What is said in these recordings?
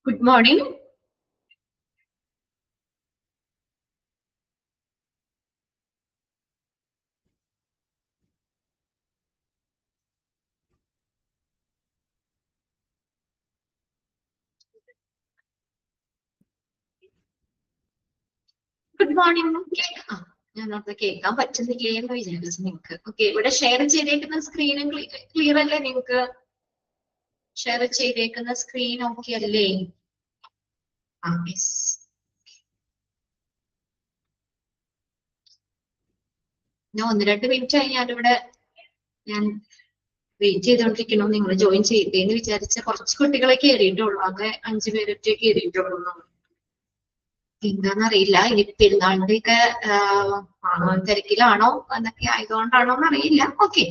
Good morning. Good morning. ഞാനത് കേൾക്കാൻ പറ്റുന്നില്ലേ എന്ന് വിചാരിച്ചു നിങ്ങൾക്ക്. ഓക്കെ, ഇവിടെ ഷെയർ ചെയ്തേക്കുന്ന സ്ക്രീനും ക്ലിയർ അല്ലേ നിങ്ങൾക്ക്? ഷെയർ ചെയ്തേക്കുന്ന സ്ക്രീൻ ഓക്കെ അല്ലേ? യെസ്. ഞാൻ 1-2 മിനിറ്റ് ആയി ഞാൻ വെയിറ്റ് ചെയ്തോണ്ടിരിക്കണോ നിങ്ങൾ ജോയിൻ ചെയ്തേന്ന് വിചാരിച്ച കുറച്ച് കുട്ടികളെ കയറിയിട്ടുള്ളൂ. ആകെ 5 പേരൊക്കെ കയറിയിട്ടുള്ളൂ. എന്താന്നറിയില്ല, ഇനി പെരുന്നാളിന്റെ ഒക്കെ തിരക്കിലാണോ എന്നൊക്കെ ആയതുകൊണ്ടാണോ എന്നറിയില്ല. ഓക്കെ,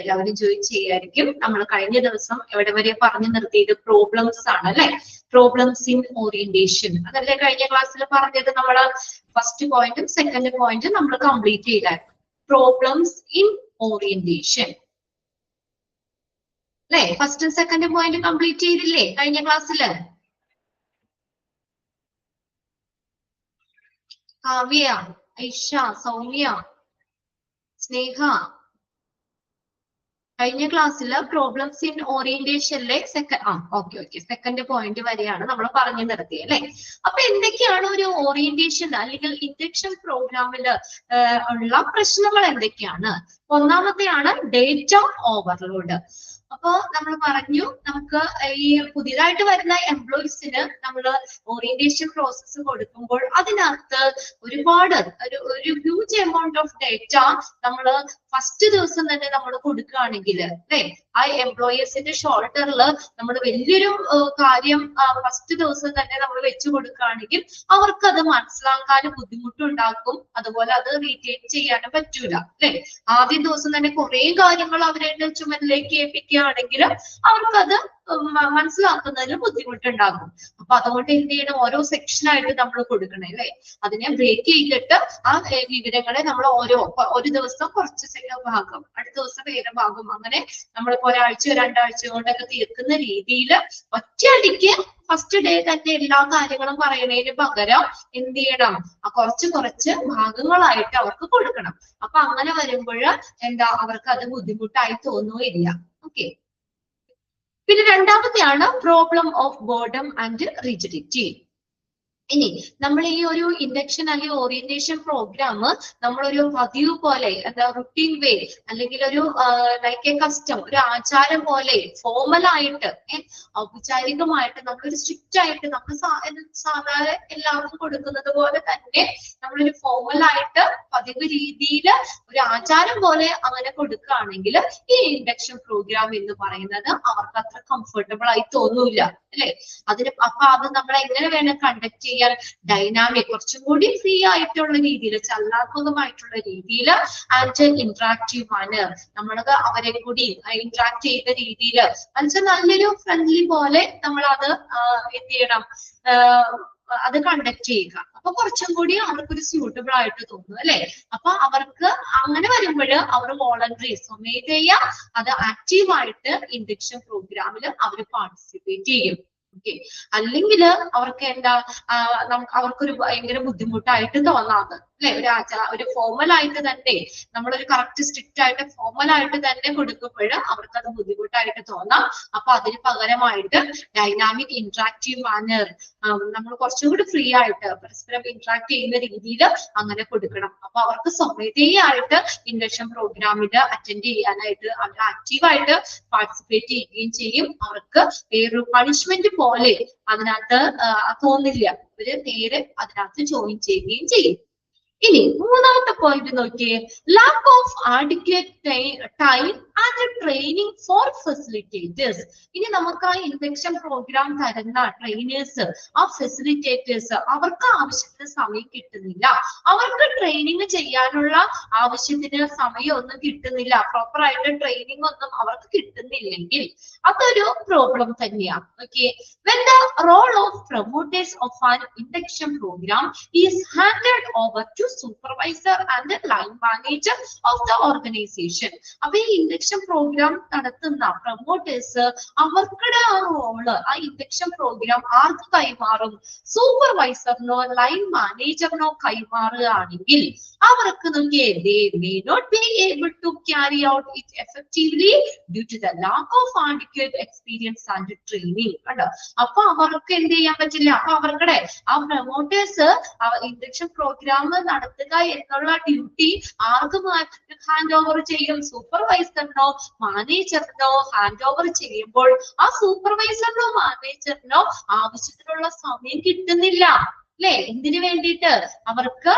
എല്ലാവരും ജോയിൻ ചെയ്യായിരിക്കും. നമ്മൾ കഴിഞ്ഞ ദിവസം എവിടെ വരെ പറഞ്ഞു നിർത്തിയത് പ്രോബ്ലംസ് ആണ് അല്ലെ? പ്രോബ്ലംസ് ഇൻ ഓറിയന്റേഷൻ അതല്ലേ കഴിഞ്ഞ ക്ലാസ്സിൽ പറഞ്ഞത്. നമ്മൾ ഫസ്റ്റ് പോയിന്റും സെക്കൻഡ് പോയിന്റും നമ്മൾ കംപ്ലീറ്റ് ചെയ്തായിരുന്നു. പ്രോബ്ലംസ് ഇൻ ഓറിയന്റേഷൻ അല്ലെ? ഫസ്റ്റും സെക്കൻഡ് പോയിന്റ് കംപ്ലീറ്റ് ചെയ്തില്ലേ കഴിഞ്ഞ ക്ലാസ്സിൽ? കാവ്യ, ഐഷ, സൗമ്യ, സ്നേഹ, കഴിഞ്ഞ ക്ലാസ്സിൽ പ്രോബ്ലംസ് ഇൻ ഓറിയന്റേഷനിലെ സെക്കൻഡ് പോയിന്റ് വരെയാണ് നമ്മൾ പറഞ്ഞു നിർത്തിയത് അല്ലെ? അപ്പൊ എന്തൊക്കെയാണ് ഒരു ഓറിയന്റേഷൻ അല്ലെങ്കിൽ ഇൻഡക്ഷൻ പ്രോഗ്രാമിൽ ഉള്ള പ്രശ്നങ്ങൾ എന്തൊക്കെയാണ്? ഒന്നാമത്തെയാണ് ഡേറ്റ ഓവർലോഡ്. അപ്പോ നമ്മൾ പറഞ്ഞു, നമുക്ക് ഈ പുതിയതായിട്ട് വരുന്ന എംപ്ലോയീസിന് നമ്മൾ ഓറിയന്റേഷൻ പ്രോസസ്സ് കൊടുക്കുമ്പോൾ അതിനകത്ത് ഒരുപാട് ഒരു ഹ്യൂജ് എമൗണ്ട് ഓഫ് ഡേറ്റ നമ്മൾ ഫസ്റ്റ് ദിവസം തന്നെ നമ്മൾ കൊടുക്കുകയാണെങ്കിൽ അല്ലെ, ആ എംപ്ലോയീസിന്റെ ഷോൾഡറിൽ നമ്മൾ വലിയൊരു കാര്യം ഫസ്റ്റ് ദിവസം തന്നെ നമ്മൾ വെച്ചു കൊടുക്കുകയാണെങ്കിൽ അവർക്ക് അത് മനസ്സിലാക്കാൻ ബുദ്ധിമുട്ടുണ്ടാക്കും. അതുപോലെ അത് റീറ്റെയിൻ ചെയ്യാനും പറ്റൂല അല്ലെ? ആദ്യ ദിവസം തന്നെ കുറെ കാര്യങ്ങൾ അവരുടെ ചുമലിലേക്ക് ഏൽപ്പിക്കുകയാണെങ്കിൽ അവർക്കത് മനസ്സിലാക്കുന്നതിന് ബുദ്ധിമുട്ടുണ്ടാകും. അപ്പൊ അതുകൊണ്ട് എന്ത് ചെയ്യണം, ഓരോ സെക്ഷനായിട്ട് നമ്മൾ കൊടുക്കണം അല്ലെ? അതിനെ ബ്രേക്ക് ചെയ്തിട്ട് ആ വിവരങ്ങളെ നമ്മൾ ഒരു ദിവസം കുറച്ച് ഭാഗം, അടുത്ത ദിവസം വേറെ ഭാഗം, അങ്ങനെ നമ്മളിപ്പോ ഒരാഴ്ച 2 ആഴ്ച കൊണ്ടൊക്കെ തീർക്കുന്ന രീതിയിൽ ഒറ്റയടിക്ക് ഫസ്റ്റ് ഡേ തന്നെ എല്ലാ കാര്യങ്ങളും പറയുന്നതിന് പകരം എന്ത് ചെയ്യണം, കുറച്ച് ഭാഗങ്ങളായിട്ട് അവർക്ക് കൊടുക്കണം. അപ്പൊ അങ്ങനെ വരുമ്പോൾ അവർക്ക് അത് ബുദ്ധിമുട്ടായി തോന്നുകയില്ല. ഓക്കെ, പിന്നെ രണ്ടാമത്തെയാണ് problem of boredom and rigidity. ഇനി നമ്മൾ ഈ ഒരു ഇൻഡക്ഷൻ അല്ലെങ്കിൽ ഓറിയന്റേഷൻ പ്രോഗ്രാം നമ്മളൊരു പതിവ് പോലെ റുട്ടീൻ വേ അല്ലെങ്കിൽ ഒരു ലൈക്ക് എ കസ്റ്റം, ഒരു ആചാരം പോലെ ഫോർമലായിട്ട് ഔപചാരികമായിട്ട് നമ്മളൊരു സ്ട്രിക്റ്റ് ആയിട്ട് നമ്മൾ സാധാരണ എല്ലാവർക്കും കൊടുക്കുന്നത് പോലെ തന്നെ നമ്മളൊരു ഫോർമലായിട്ട് പതിവ് രീതിയിൽ ഒരു ആചാരം പോലെ അങ്ങനെ കൊടുക്കുകയാണെങ്കിൽ ഈ ഇൻഡക്ഷൻ പ്രോഗ്രാം എന്ന് പറയുന്നത് അവർക്ക് അത്ര കംഫർട്ടബിൾ ആയി തോന്നൂല അല്ലെ? അപ്പൊ അത് നമ്മൾ എങ്ങനെ വേണം കണ്ടക്ട് ചെയ്യാൻ? ഡൈനാമിക്, കുറച്ചും കൂടി ഫ്രീ ആയിട്ടുള്ള രീതിയിൽ, ചലനാത്മകമായിട്ടുള്ള രീതിയിൽ ആൻഡ് ഇന്ററാക്റ്റീവ് മാനർ, നമ്മൾക്ക് അവരെ കൂടി ഇന്ററാക്ട് ചെയ്യുന്ന രീതിയിൽ എന്നുവെച്ചാൽ നല്ലൊരു ഫ്രണ്ട്ലി പോലെ നമ്മൾ അത് എന്ത് ചെയ്യണം, അത് കണ്ടക്ട് ചെയ്യുക. അപ്പൊ കുറച്ചും കൂടി അവർക്കൊരു സ്യൂട്ടബിൾ ആയിട്ട് തോന്നും അല്ലെ? അപ്പൊ അവർക്ക് അങ്ങനെ വരുമ്പോൾ അവർ വോളണ്ടറി സ്വമേധയാ അത് ആക്റ്റീവായിട്ട് ഇൻഡക്ഷൻ പ്രോഗ്രാമിൽ അവർ പാർട്ടിസിപ്പേറ്റ് ചെയ്യും. ഓക്കെ, അല്ലെങ്കിൽ അവർക്ക് അവർക്കൊരു ഭയങ്കര ബുദ്ധിമുട്ടായിട്ട് തോന്നാതെ അല്ലെ? ഒരു ഫോർമൽ ആയിട്ട് തന്നെ നമ്മളൊരു കറക്റ്റ് സ്ട്രിക്റ്റ് ആയിട്ട് ഫോർമൽ ആയിട്ട് തന്നെ കൊടുക്കുമ്പോൾ അവർക്ക് അത് ബുദ്ധിമുട്ടായിട്ട് തോന്നാം. അപ്പൊ അതിന് പകരമായിട്ട് ഡൈനാമിക് ഇന്ററാക്റ്റീവ് മാനർ, നമ്മൾ കുറച്ചും കൂടി ഫ്രീ ആയിട്ട് പരസ്പരം ഇന്ററാക്ട് ചെയ്യുന്ന രീതിയിൽ അങ്ങനെ കൊടുക്കണം. അപ്പൊ അവർക്ക് സ്വമേധയായിട്ട് ഇൻഡക്ഷൻ പ്രോഗ്രാമിൽ അറ്റൻഡ് ചെയ്യാനായിട്ട് അവർ ആക്റ്റീവായിട്ട് പാർട്ടിസിപ്പേറ്റ് ചെയ്യുകയും ചെയ്യും. അവർക്ക് വേറൊരു പണിഷ്മെന്റ് പോലെ അതിനകത്ത് തോന്നില്ല, അവര് നേരെ അതിനകത്ത് ജോയിൻ ചെയ്യുകയും ചെയ്യും. ഇനി മൂന്നാമത്തെ പോയിന്റ് നോക്കിയേ, lack of adequate time and training for facilitators. ഇനി നമുക്ക് ആ ഇൻഡക്ഷൻ പ്രോഗ്രാം തരുന്ന ട്രെയിനേഴ്സ്, ആ ഫെസിലിറ്റേറ്റേഴ്സ്, അവർക്ക് ആവശ്യത്തിന് സമയം കിട്ടുന്നില്ല. അവർക്ക് ട്രെയിനിങ് ചെയ്യാനുള്ള ആവശ്യത്തിന് സമയമൊന്നും കിട്ടുന്നില്ല. പ്രോപ്പർ ആയിട്ട് ട്രെയിനിങ് ഒന്നും അവർക്ക് കിട്ടുന്നില്ലെങ്കിൽ അതൊരു പ്രോബ്ലം തന്നെയാണ്. Okay, when the role of promoters of an induction program is handed over to supervisor and the line manager of the organization. അപ്പൊ ഈ ഇൻഡക്ഷൻ പ്രോഗ്രാം നടത്തുന്ന പ്രൊമോട്ടേഴ്സ് അവർക്കുടെ ആ റോള് ആ ഇൻഡക്ഷൻ പ്രോഗ്രാം ആർക്ക് കൈമാറും? സൂപ്പർവൈസറിനോ ലൈൻ മാനേജറിനോ കൈമാറുകയാണെങ്കിൽ അവർക്ക് they may not be able to carry out it effectively due to the lack of adequate experience and training. കണ്ടോ, അപ്പൊ അവർക്ക് എന്ത് ചെയ്യാൻ പറ്റില്ല. അപ്പൊ അവർക്കടെ ആ പ്രൊമോട്ടേഴ്സ് ഇൻഡക്ഷൻ പ്രോഗ്രാം നടത്തുക എന്നുള്ള ഡ്യൂട്ടി ആർക്ക് ഹാൻഡ് ഓവർ ചെയ്യും? സൂപ്പർവൈസറിനോ മാനേജറിനോ ഹാൻഡ് ഓവർ ചെയ്യുമ്പോൾ ആ സൂപ്പർവൈസറിനോ മാനേജറിനോ ആവശ്യത്തിനുള്ള സമയം കിട്ടുന്നില്ല അല്ലെ? എന്തിനു വേണ്ടിയിട്ട്? അവർക്ക്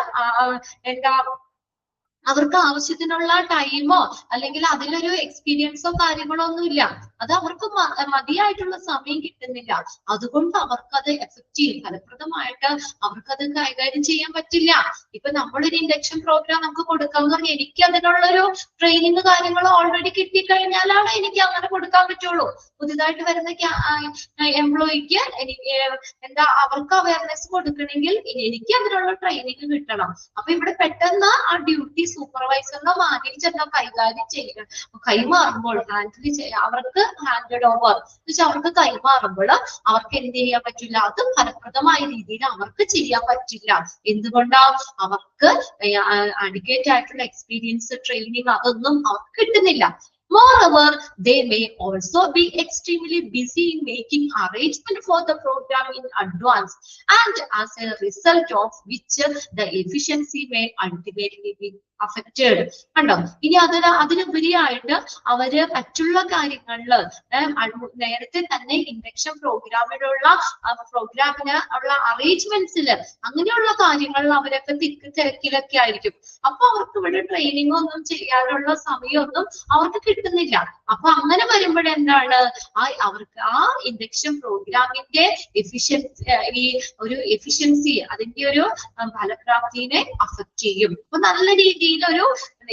അവർക്ക് ആവശ്യത്തിനുള്ള ടൈമോ അല്ലെങ്കിൽ അതിലൊരു എക്സ്പീരിയൻസോ കാര്യങ്ങളോ ഒന്നുമില്ല. അത് അവർക്ക് മതിയായിട്ടുള്ള സമയം കിട്ടുന്നില്ല. അതുകൊണ്ട് അവർക്കത് എഫക്റ്റീവ് ഫലപ്രദമായിട്ട് അവർക്കത് കൈകാര്യം ചെയ്യാൻ പറ്റില്ല. ഇപ്പൊ നമ്മളൊരു ഇൻഡക്ഷൻ പ്രോഗ്രാം നമുക്ക് കൊടുക്കാന്ന് പറഞ്ഞാൽ എനിക്ക് അതിനുള്ളൊരു ട്രെയിനിങ് കാര്യങ്ങൾ ഓൾറെഡി കിട്ടിക്കഴിഞ്ഞാലാണ് എനിക്ക് അങ്ങനെ കൊടുക്കാൻ പറ്റുള്ളൂ. പുതിയതായിട്ട് വരുന്ന എംപ്ലോയിക്ക് എനിക്ക് അവർക്ക് അവയർനെസ് കൊടുക്കണമെങ്കിൽ എനിക്ക് അതിനുള്ള ട്രെയിനിങ് കിട്ടണം. അപ്പൊ ഇവിടെ പെട്ടെന്ന് ആ ഡ്യൂട്ടി സൂപ്പർവൈസറിനോ മാനേജറിനോ കൈമാറുമ്പോൾ അവർക്ക് ഹാൻഡഡ് ഓവർ അവർക്ക് കൈമാറുമ്പോൾ അവർക്ക് എന്ത് ചെയ്യാൻ പറ്റില്ല? അത് ഫലപ്രദമായ രീതിയിൽ അവർക്ക് ചെയ്യാൻ പറ്റില്ല. എന്തുകൊണ്ടാ? അവർക്ക് അഡിക്വേറ്റ് ആയിട്ടുള്ള എക്സ്പീരിയൻസ് ട്രെയിനിങ് അതൊന്നും അവർക്ക് കിട്ടുന്നില്ല. Moreover, they may also be extremely busy in making arrangement for the program in advance, and as a result of which the efficiency may ultimately be affected. കണ്ടോ, ഇനി അതിനുപരിയായിട്ട് അവര് മറ്റുള്ള കാര്യങ്ങളില് നേരത്തെ തന്നെ ഇൻഡക്ഷൻ പ്രോഗ്രാമിന് ഉള്ള അറേഞ്ച്മെന്റ്സില് അങ്ങനെയുള്ള കാര്യങ്ങളിൽ അവരൊക്കെ തിരക്കിലൊക്കെ ആയിരിക്കും. അപ്പൊ അവർക്ക് ഇവിടെ ട്രെയിനിങ് ഒന്നും ചെയ്യാനുള്ള സമയമൊന്നും അവർക്ക് കിട്ടുന്നില്ല. അപ്പൊ അങ്ങനെ വരുമ്പോഴെന്താണ് അവർക്ക് ആ ഇൻഡക്ഷൻ പ്രോഗ്രാമിന്റെ എഫിഷ്യൻസി അതിന്റെ ഒരു ഫലപ്രാപ്തിനെ അഫക്ട് ചെയ്യും. അപ്പൊ നല്ല രീതിയിൽ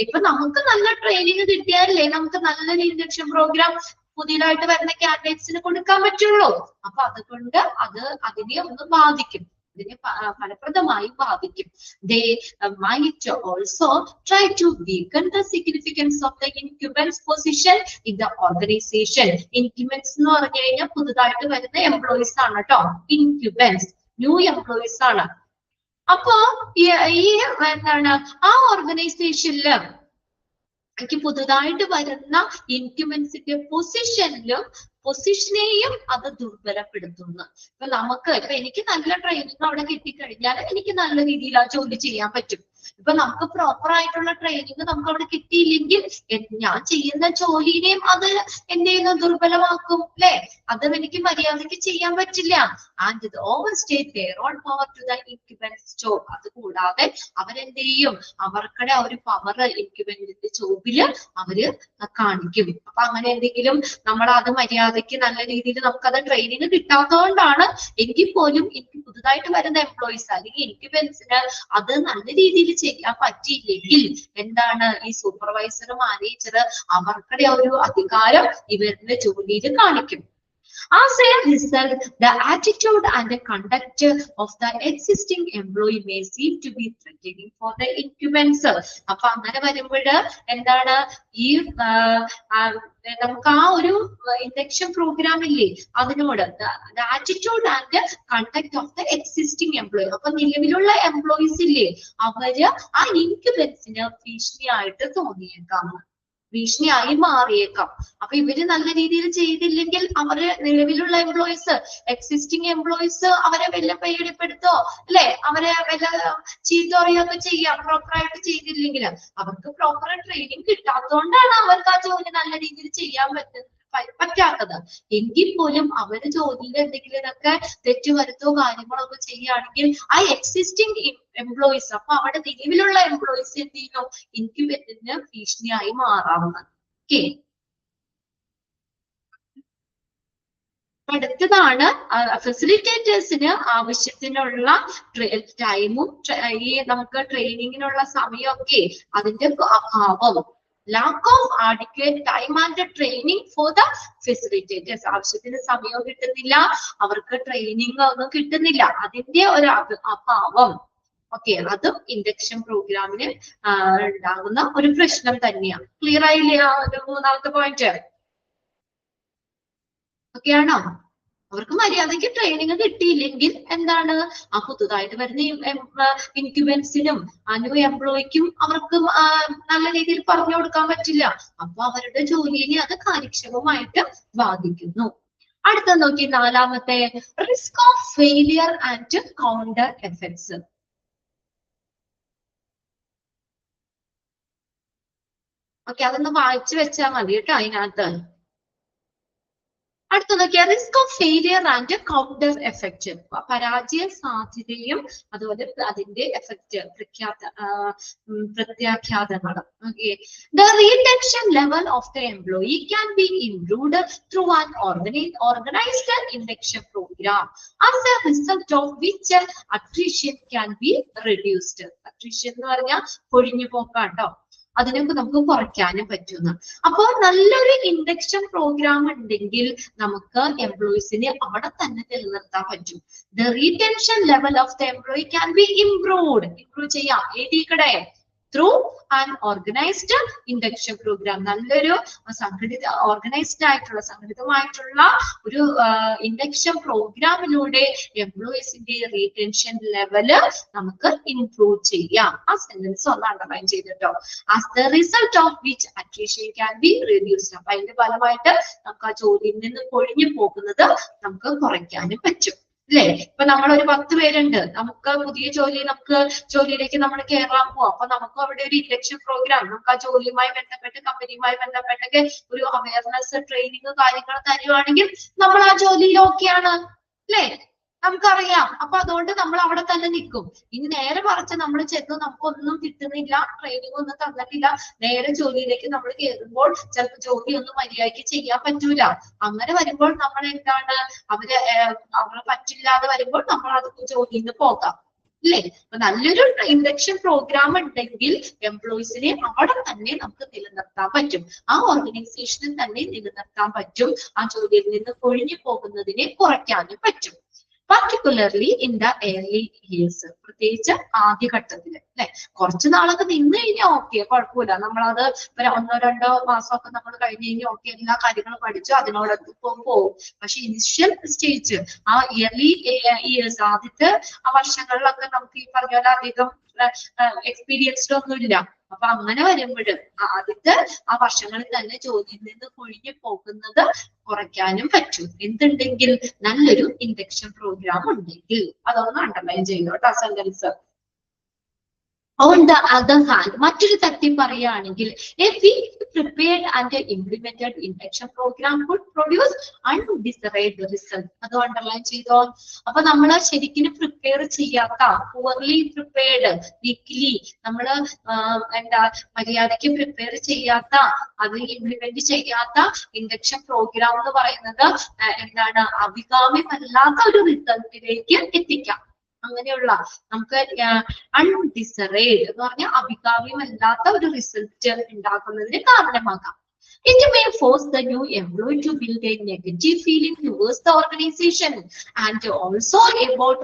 ഇപ്പൊ നമുക്ക് നല്ല ട്രെയിനിങ് കിട്ടിയാലേ നമുക്ക് നല്ലൊരു ഇൻഡക്ഷൻ പ്രോഗ്രാം പുതിയതായിട്ട് വരുന്ന കാൻഡിഡേറ്റ്സിന് കൊടുക്കാൻ പറ്റുള്ളൂ. അപ്പൊ അതുകൊണ്ട് അതിനെ ഒന്ന് ബാധിക്കും, ഇതിനെ ഫലപ്രദമായി ബാധിക്കും. They might also try to weaken the significance of the incumbents position in the organization. Incumbents എന്ന് പറഞ്ഞു കഴിഞ്ഞാൽ പുതുതായിട്ട് വരുന്ന എംപ്ലോയീസ് ആണ് കേട്ടോ. ഇൻക്യുബൻസ് ന്യൂ എംപ്ലോയീസ് ആണ്. അപ്പൊ ഈ ആ ഓർഗനൈസേഷനില് എനിക്ക് പുതുതായിട്ട് വരുന്ന ഇൻക്യുബൻസിന്റെ പൊസിഷനെയും അത് ദുർബലപ്പെടുത്തുന്നു. ഇപ്പൊ എനിക്ക് നല്ല ട്രെയിനിങ് അവിടെ കിട്ടിക്കഴിഞ്ഞാൽ എനിക്ക് നല്ല രീതിയിൽ ആ ജോലി ചെയ്യാൻ പറ്റും. ഇപ്പൊ നമുക്ക് പ്രോപ്പർ ആയിട്ടുള്ള ട്രെയിനിങ് നമുക്ക് അവിടെ കിട്ടിയില്ലെങ്കിൽ ഞാൻ ചെയ്യുന്ന ജോലിനെയും അത് എന്ത് ചെയ്യുന്നു? ദുർബലമാക്കും അല്ലെ? അത് എനിക്ക് മര്യാദയ്ക്ക് ചെയ്യാൻ പറ്റില്ല. And overstate their own power to the incumbents job. അതുകൂടാതെ അവരെന്ത് ചെയ്യും? അവർക്കുടെ ഒരു പവർ ഇൻക്യുബന്റിന്റെ ജോബില് അവര് കാണിക്കും. അപ്പൊ അങ്ങനെ എന്തെങ്കിലും നമ്മൾ അത് മര്യാദയ്ക്ക് നല്ല രീതിയിൽ നമുക്കത് ട്രെയിനിങ് കിട്ടാത്തതുകൊണ്ടാണ് എങ്കിൽ പോലും എനിക്ക് പുതുതായിട്ട് വരുന്ന എംപ്ലോയീസ് അല്ലെങ്കിൽ ഇൻക്യുബൻസിന് അത് നല്ല രീതിയിൽ ചെയ്യാൻ പറ്റിയില്ലെങ്കിൽ എന്താണ്? ഈ സൂപ്പർവൈസർ മാനേജർ അവർക്കുടെ ഒരു അധികാരം ഇവരുടെ ജോലിയിൽ കാണിക്കും. As a result, the attitude and the conduct of the existing employee may seem to be threatening for the incumbents. അപ്പൊ അങ്ങനെ വരുമ്പോൾ എന്താണ്? ഈ നമുക്ക് ആ ഒരു ഇൻഡക്ഷൻ പ്രോഗ്രാം ഇല്ലേ അതിനോട് attitude and conduct of the existing employee, അപ്പൊ നിലവിലുള്ള എംപ്ലോയീസ് ഇല്ലേ അവര് ആ ഇൻക്യുബൻസിന് ഭീഷണിയായിട്ട് തോന്നിയേക്കാം, ഭീഷണിയായി മാറിയേക്കാം. അപ്പൊ ഇവര് നല്ല രീതിയിൽ ചെയ്തില്ലെങ്കിൽ അവര് നിലവിലുള്ള എംപ്ലോയീസ് എക്സിസ്റ്റിംഗ് എംപ്ലോയീസ് അവരെ വല്ല പേടിപ്പെടുത്തോ അല്ലെ അവരെ വല്ല ചീത്ത പറയുകയൊക്കെ ചെയ്യാം പ്രോപ്പറായിട്ട് ചെയ്തില്ലെങ്കിൽ. അവർക്ക് പ്രോപ്പർ ട്രെയിനിങ് കിട്ടാത്തതുകൊണ്ടാണ് അവർക്ക് ആ ജോലി നല്ല രീതിയിൽ ചെയ്യാൻ പറ്റാത്തത്. എങ്കിൽ പോലും അവര് ജോലിയിൽ എന്തെങ്കിലുമൊക്കെ തെറ്റ് വരുത്തോ കാര്യങ്ങളൊക്കെ ചെയ്യുകയാണെങ്കിൽ ആ എക്സിസ്റ്റിംഗ് എംപ്ലോയീസ് അപ്പൊ അവിടെ നിലവിലുള്ള എംപ്ലോയീസ് എന്ത് ചെയ്യുന്നു? ഇൻക്യുബേറ്ററിന് ഭീഷണിയായി മാറാവുന്നത്. ഓക്കെ, അടുത്തതാണ് ഫെസിലിറ്റേറ്റേഴ്സിന് ആവശ്യത്തിനുള്ള ടൈമും ഈ നമുക്ക് ട്രെയിനിങ്ങിനുള്ള സമയമൊക്കെ അതിന്റെ അഭാവം. lack of adequate time and training for the facilitators. ആവശ്യത്തിന് സമയം കിട്ടുന്നില്ല, അവർക്ക് ട്രെയിനിങ് ഒന്നും കിട്ടുന്നില്ല, അതിന്റെ ഒരു അഭാവം. ഓക്കെ, അതും ഇൻഡക്ഷൻ പ്രോഗ്രാമിന് ഉണ്ടാകുന്ന ഒരു പ്രശ്നം തന്നെയാണ്. ക്ലിയർ ആയില്ലേ ആ ഒരു മൂന്നാമത്തെ പോയിന്റ്? ഓക്കെ ആണോ? അവർക്ക് മര്യാദയ്ക്ക് ട്രെയിനിങ് കിട്ടിയില്ലെങ്കിൽ എന്താണ്, ആ പുതുതായിട്ട് വരുന്ന ഇൻക്യുബൻസിനും ന്യൂ എംപ്ലോയിക്കും അവർക്ക് നല്ല രീതിയിൽ പറഞ്ഞു കൊടുക്കാൻ പറ്റില്ല. അപ്പൊ അവരുടെ ജോലിയെ അത് കാര്യക്ഷമമായിട്ട് ബാധിക്കുന്നു. അടുത്ത നോക്കി, നാലാമത്തെ, risk of failure and counter effects. Okay, അതൊന്ന് വായിച്ചു വെച്ചാൽ മതി കേട്ടോ അതിനകത്ത്. അടുത്ത നോക്കിയാൽ risk of failure and counter effect. പരാജയ സാധ്യതയും അതുപോലെ അതിന്റെ എഫക്റ്റ്, പ്രത്യാഘാതങ്ങൾ. Okay, the retention level of the employee can be improved through an organised induction programme, as a result of which attrition can be reduced. Attrition എന്ന് പറഞ്ഞാൽ പൊഴിഞ്ഞു പോക്കാട്ടോ, അതിനൊക്കെ നമുക്ക് കുറയ്ക്കാനും പറ്റുന്നു. അപ്പോൾ നല്ലൊരു ഇൻഡക്ഷൻ പ്രോഗ്രാം ഉണ്ടെങ്കിൽ നമുക്ക് എംപ്ലോയീസിനെ അവിടെ തന്നെ നിലനിർത്താൻ പറ്റും. The retention level of the employee can be improved. Improve ചെയ്യാം ഏതിക്കടെ? Through an organised induction programme. നല്ലൊരു സംഘടിതമായിട്ടുള്ള ഒരു ഇൻഡക്ഷൻ പ്രോഗ്രാമിലൂടെ എംപ്ലോയീസിന്റെ റീടെൻഷൻ ലെവല് നമുക്ക് ഇംപ്രൂവ് ചെയ്യാം. ആ സെന്റൻസ് ഒന്ന് അണ്ടർലൈൻ ചെയ്തിട്ടോ. As the result of which attrition can be reduced. അപ്പൊ അതിന്റെ ഫലമായിട്ട് നമുക്ക് ആ ജോലിയിൽ നിന്ന് പൊഴിഞ്ഞു പോകുന്നത് നമുക്ക് കുറയ്ക്കാനും പറ്റും. അല്ലേ? ഇപ്പൊ നമ്മളൊരു 10 പേരുണ്ട്, നമുക്ക് പുതിയ ജോലിയിലേക്ക് നമ്മൾ കയറാൻ പോവാം. അപ്പൊ നമുക്ക് അവിടെ ഒരു ഇൻഡക്ഷൻ പ്രോഗ്രാം, നമുക്ക് ആ ജോലിയുമായി ബന്ധപ്പെട്ട് കമ്പനിയുമായി ബന്ധപ്പെട്ടൊക്കെ ഒരു അവയർനെസ് ട്രെയിനിങ് കാര്യങ്ങൾ തരുവാണെങ്കിൽ നമ്മൾ ആ ജോലിയിൽ ഓക്കെയാണ്, അല്ലേ? നമുക്കറിയാം. അപ്പൊ അതുകൊണ്ട് നമ്മൾ അവിടെ തന്നെ നിൽക്കും. ഇനി നേരെ മറിച്ച് നമ്മൾ ചെന്ന് നമുക്കൊന്നും കിട്ടുന്നില്ല, ട്രെയിനിങ് ഒന്നും തന്നിട്ടില്ല, നേരെ ജോലിയിലേക്ക് നമ്മൾ കയറുമ്പോൾ ചിലപ്പോൾ ജോലി ഒന്നും മര്യാദയ്ക്ക് ചെയ്യാൻ പറ്റൂല. അങ്ങനെ വരുമ്പോൾ നമ്മൾ എന്താണ്, അവരെ പറ്റില്ലാതെ വരുമ്പോൾ നമ്മൾ അത് ജോലിയിൽ നിന്ന് പോകാം, അല്ലേ? അപ്പൊ നല്ലൊരു ഇൻഡക്ഷൻ പ്രോഗ്രാം ഉണ്ടെങ്കിൽ എംപ്ലോയീസിനെ അവിടെ തന്നെ നമുക്ക് നിലനിർത്താൻ പറ്റും, ആ ഓർഗനൈസേഷനിൽ തന്നെ നിലനിർത്താൻ പറ്റും, ആ ജോലിയിൽ നിന്ന് ഒഴിഞ്ഞു പോകുന്നതിനെ കുറയ്ക്കാനും പറ്റും. particularly in the early years. പ്രത്യേകിച്ച് ആദ്യഘട്ടത്തിൽ, അല്ലെ? കുറച്ച് നാളൊക്കെ നിന്ന് കഴിഞ്ഞാൽ ഓക്കെ, കുഴപ്പമില്ല, നമ്മളത് 1-2 മാസമൊക്കെ നമ്മൾ കഴിഞ്ഞ് കഴിഞ്ഞാൽ ഓക്കെ, എല്ലാ കാര്യങ്ങളും പഠിച്ചു അതിനോടൊപ്പം പോകും. പക്ഷെ ഇനിഷ്യൽ സ്റ്റേജ്, ആ ഇയർലി ഇയേഴ്സ്, ആദ്യത്തെ ആ വർഷങ്ങളിലൊക്കെ നമുക്ക് ഈ പറഞ്ഞ പോലെ അധികം എക്സ്പീരിയൻസ്ഡ് ഒന്നുമില്ല. അപ്പൊ അങ്ങനെ വരുമ്പോൾ ആദ്യത്തെ ആ വർഷങ്ങളിൽ തന്നെ ജോലിയിൽ നിന്ന് ഒഴിഞ്ഞു പോകുന്നത് കുറയ്ക്കാനും പറ്റും, എന്തുണ്ടെങ്കിൽ നല്ലൊരു ഇൻഡക്ഷൻ പ്രോഗ്രാം ഉണ്ടെങ്കിൽ. അതൊന്ന് അണ്ടർലൈൻ ചെയ്തോട്ടോ sentence. On the other hand, മറ്റൊരു തരത്തിൽ പറയുകയാണെങ്കിൽ, a weak prepared and implemented induction program could produce undesired result. അത് അണ്ടർലൈൻ ചെയ്തോ. അപ്പൊ നമ്മൾ ശരിക്കും പ്രിപ്പയർ ചെയ്യാത്ത, poorly prepared, weakly നമ്മൾ മര്യാദയ്ക്ക് പ്രിപ്പയർ ചെയ്യാത്ത, അത് ഇംപ്ലിമെന്റ് ചെയ്യാത്ത ഇൻഡക്ഷൻ പ്രോഗ്രാം എന്ന് പറയുന്നത് അഭികാമ്യമല്ലാത്ത ഒരു റിസൾട്ടിലേക്ക് എത്തിക്കാം. അങ്ങനെയുള്ള നമുക്ക് അൺഡിസറേഡ് എന്ന് പറഞ്ഞാൽ അഭികാമ്യമല്ലാത്ത ഒരു റിസൾട്ട് ഉണ്ടാക്കുന്നതിന് കാരണമാകാം. It may force the new employee to build a negative feeling towards the organization and also about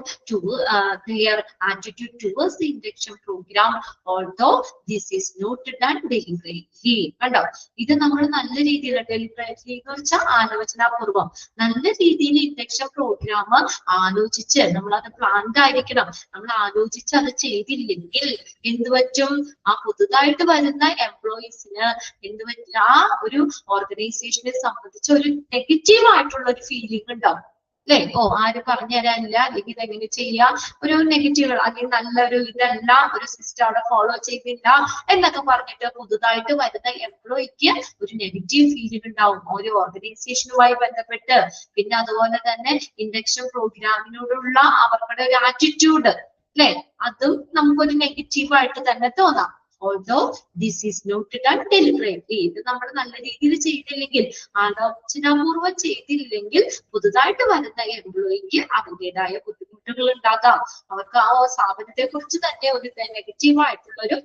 their attitude towards the induction program, although this is not done deliberately. കണ്ടോ, ഇത് നമ്മൾ നല്ല രീതിയിൽ ഡെലിബറേറ്റ്ലി എന്ന് വെച്ചാൽ ആലോചനാപൂർവം നല്ല രീതിയിൽ ഇൻഡക്ഷൻ പ്രോഗ്രാം ആലോചിച്ച് നമ്മളത് പ്ലാൻഡ് ആയിരിക്കണം. നമ്മൾ ആലോചിച്ച് അത് ചെയ്തില്ലെങ്കിൽ എന്ത് പറ്റും, ആ പുതുതായിട്ട് വരുന്ന എംപ്ലോയീസിന് എന്ത് പറ്റും, ആ ഒരു ഓർഗനൈസേഷനെ സംബന്ധിച്ച് ഒരു നെഗറ്റീവ് ആയിട്ടുള്ള ഒരു ഫീലിംഗ് ഉണ്ടാവും, അല്ലെ? ആരും പറഞ്ഞു തരാനില്ല, അല്ലെങ്കിൽ ഇതെങ്ങനെ ചെയ്യാം, ഒരു നെഗറ്റീവ്, അല്ലെങ്കിൽ നല്ലൊരു ഇതല്ല, ഒരു സിസ്റ്റം അവിടെ ഫോളോ ചെയ്തില്ല എന്നൊക്കെ പറഞ്ഞിട്ട് പുതുതായിട്ട് വരുന്ന എംപ്ലോയിക്ക് ഒരു നെഗറ്റീവ് ഫീലിംഗ് ഉണ്ടാവും ഒരു ഓർഗനൈസേഷനുമായി ബന്ധപ്പെട്ട്. പിന്നെ അതുപോലെ തന്നെ ഇൻഡക്ഷൻ പ്രോഗ്രാമിനോടുള്ള അവരുടെ ഒരു ആറ്റിറ്റ്യൂഡ്, അല്ലെ, അതും നമുക്കൊരു നെഗറ്റീവ് ആയിട്ട് തന്നെ തോന്നാം. Although this is not done deliberately, ഇത് നമ്മൾ നല്ല രീതിയിൽ ചെയ്തില്ലെങ്കിൽ, ആലോചനാപൂർവ്വം ചെയ്തില്ലെങ്കിൽ പുതുതായിട്ട് വരുന്ന എംപ്ലോയിക്ക് അതിൻ്റെതായ ബുദ്ധിമുട്ടുകൾ ഉണ്ടാകാം. അവർക്ക് ആ സ്ഥാപനത്തെ കുറിച്ച് തന്നെ ഒരു നെഗറ്റീവ് ആയിട്ടുള്ള ഒരു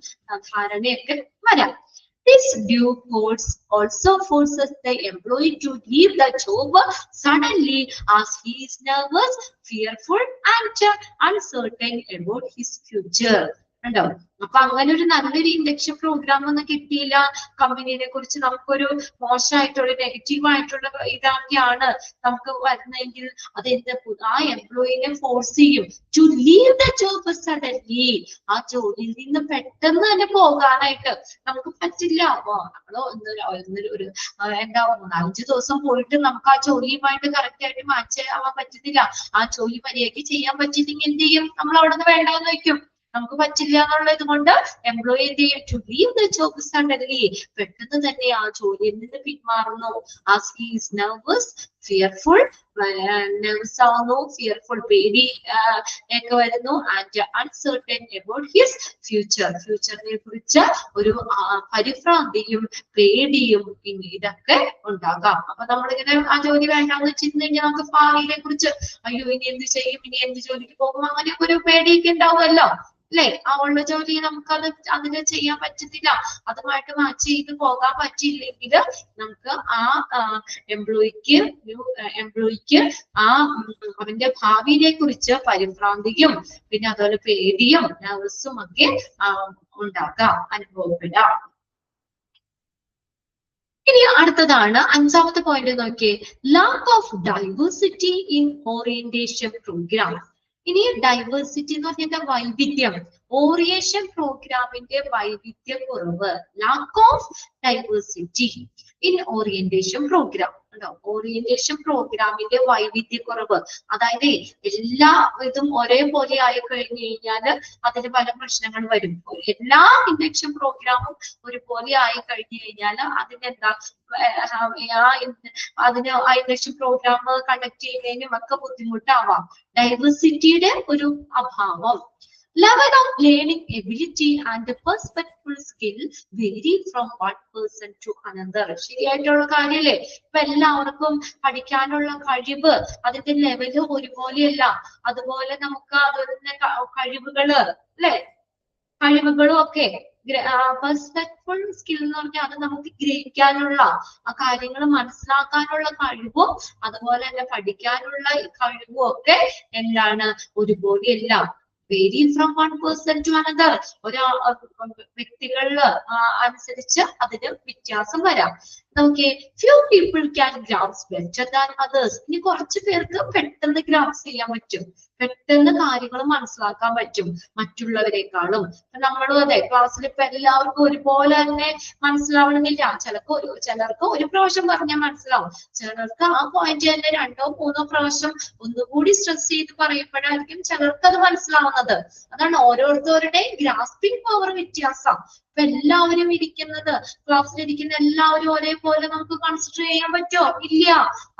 ധാരണയൊക്കെ വരാം. This due course also forces the employee to leave the job suddenly as he is nervous, fearful, and uncertain about his future. ഉണ്ടോ? അപ്പൊ അങ്ങനെ ഒരു നല്ലൊരു ഇൻഡക്ഷൻ പ്രോഗ്രാം ഒന്നും കിട്ടിയില്ല, കമ്പനിയെ കുറിച്ച് നമുക്കൊരു മോശമായിട്ടുള്ള നെഗറ്റീവ് ആയിട്ടുള്ള ഇതൊക്കെയാണ് നമുക്ക് വരുന്നതെങ്കിൽ അതെന്ത് ആ എംപ്ലോയിനെ ഫോഴ്സ് ചെയ്യും to leave the job suddenly. ആ ജോലിയിൽ നിന്ന് പെട്ടെന്ന് തന്നെ പോകാനായിട്ട് നമുക്ക് പറ്റില്ല. അപ്പൊ നമ്മള് ഒരു എന്താ 4-5 ദിവസം പോയിട്ട് നമുക്ക് ആ ജോലിയുമായിട്ട് കറക്റ്റ് ആയിട്ട് മാച്ച് ആവാൻ പറ്റുന്നില്ല, ആ ജോലി മര്യാദയ്ക്ക് ചെയ്യാൻ പറ്റില്ലെങ്കിൽ എന്ത് ചെയ്യും? നമ്മൾ അവിടെ നിന്ന് വേണ്ടാന്ന് വെക്കും. നമുക്ക് പറ്റില്ല എന്നുള്ളത് കൊണ്ട് എംപ്ലോയി എന്ത് ചെയ്യും? To leave the job suddenly, പെട്ടെന്ന് തന്നെ ആ ജോലിയിൽ നിന്ന് പിന്മാറുന്നു. As he is nervous, fearful, nervous ആവുന്നു, ഫിയർഫുൾ, പേടി ഒക്കെ വരുന്നു, and uncertain about his future, ഫ്യൂച്ചറിനെ കുറിച്ച് ഒരു പരിഭ്രാന്തിയും പേടിയും ഇതൊക്കെ ഉണ്ടാകാം. അപ്പൊ നമ്മളിങ്ങനെ ആ ജോലി വേണ്ടാന്ന് വെച്ചിരുന്നെങ്കിൽ നമുക്ക് ഭാവിയെ കുറിച്ച് അയ്യോ ഇനി എന്ത് ചെയ്യും, ഇനി എന്ത് ജോലിക്ക് പോകും, അങ്ങനെയൊക്കെ ഒരു പേടിയൊക്കെ ഉണ്ടാവുമല്ലോ അല്ലെ? ആ ഉള്ള ജോലി നമുക്കത് അതിന് ചെയ്യാൻ പറ്റുന്നില്ല, അതുമായിട്ട് മാച്ച് ചെയ്ത് പോകാൻ പറ്റിയില്ലെങ്കിൽ നമുക്ക് ആ എംപ്ലോയിക്ക് ആ അവന്റെ ഭാവിയെ കുറിച്ച് പരിഭ്രാന്തിയും പിന്നെ അതുപോലെ പേടിയും നെർവസും ഒക്കെ ഉണ്ടാകാം, അനുഭവപ്പെടാം. ഇനി അടുത്തതാണ് 5ാമത്തെ പോയിന്റ് നോക്കിയേ, lack of diversity in orientation programme. ഇനി ഡൈവേഴ്സിറ്റി എന്ന് പറഞ്ഞാൽ വൈവിധ്യം, ഓറിയന്റേഷൻ പ്രോഗ്രാമിന്റെ വൈവിധ്യ കുറവ്, lack of diversity in orientation programme. Orientation പ്രോഗ്രാമിന്റെ വൈവിധ്യക്കുറവ്, അതായത് എല്ലാ ഇതും ഒരേപോലെ ആയി കഴിഞ്ഞു കഴിഞ്ഞാൽ അതിന് പല പ്രശ്നങ്ങൾ വരും. എല്ലാ ഇൻഡക്ഷൻ പ്രോഗ്രാമും ഒരുപോലെ ആയി കഴിഞ്ഞു കഴിഞ്ഞാൽ അതിനെന്താ അതിന് ആ ഇൻഡക്ഷൻ പ്രോഗ്രാം കണ്ടക്ട് ചെയ്യുന്നതിനും ഒക്കെ ബുദ്ധിമുട്ടാവാം. ഡൈവേഴ്സിറ്റിയുടെ ഒരു അഭാവം. Level of learning ability and the perspective skill vary from one person to another. ശരിയായിട്ടുള്ള കാര്യല്ലേ? ഇപ്പൊ എല്ലാവർക്കും പഠിക്കാനുള്ള കഴിവ് അതിന്റെ ലെവല് ഒരുപോലെയല്ല. അതുപോലെ നമുക്ക് അതിന്റെ കഴിവുകള് അല്ലെ, കഴിവുകളും ഒക്കെ പെർസ്പെക്റ്റീവ് സ്കിൽ എന്ന് പറഞ്ഞാൽ അത് നമുക്ക് ഗ്രഹിക്കാനുള്ള ആ കാര്യങ്ങൾ മനസ്സിലാക്കാനുള്ള കഴിവും അതുപോലെ തന്നെ പഠിക്കാനുള്ള കഴിവും ഒക്കെ എന്താണ് ഒരുപോലെയല്ല. Vary from one person to another, വ്യക്തികളില് അനുസരിച്ച് അതിന് വ്യത്യാസം വരാം. Okay, few people can grasp better than others. ഇനി കുറച്ചു പേർക്ക് പെട്ടെന്ന് ഗ്രാസ്പ് ചെയ്യാൻ പറ്റും, പെട്ടെന്ന് കാര്യങ്ങൾ മനസ്സിലാക്കാൻ പറ്റും മറ്റുള്ളവരെക്കാളും. നമ്മളും അതെ, ക്ലാസ്സിൽ ഇപ്പൊ എല്ലാവർക്കും ഒരുപോലെ തന്നെ മനസ്സിലാവണമെന്നില്ല. ചിലർക്ക് ഒരു പ്രാവശ്യം പറഞ്ഞാൽ മനസ്സിലാവും, ചിലർക്ക് ആ പോയിന്റ് തന്നെ 2-3 പ്രാവശ്യം ഒന്നുകൂടി സ്ട്രെസ് ചെയ്ത് പറയുമ്പോഴായിരിക്കും ചിലർക്ക് അത് മനസ്സിലാവുന്നത്. അതാണ് ഓരോരുത്തരുടെ ഗ്രാസ്പിംഗ് പവർ വ്യത്യാസം. ഇപ്പൊ എല്ലാവരും ഇരിക്കുന്നത്, ക്ലാസ്സിലിരിക്കുന്ന എല്ലാവരും ഒരേപോലെ നമുക്ക് കൺസിഡർ ചെയ്യാൻ പറ്റുമോ? ഇല്ല.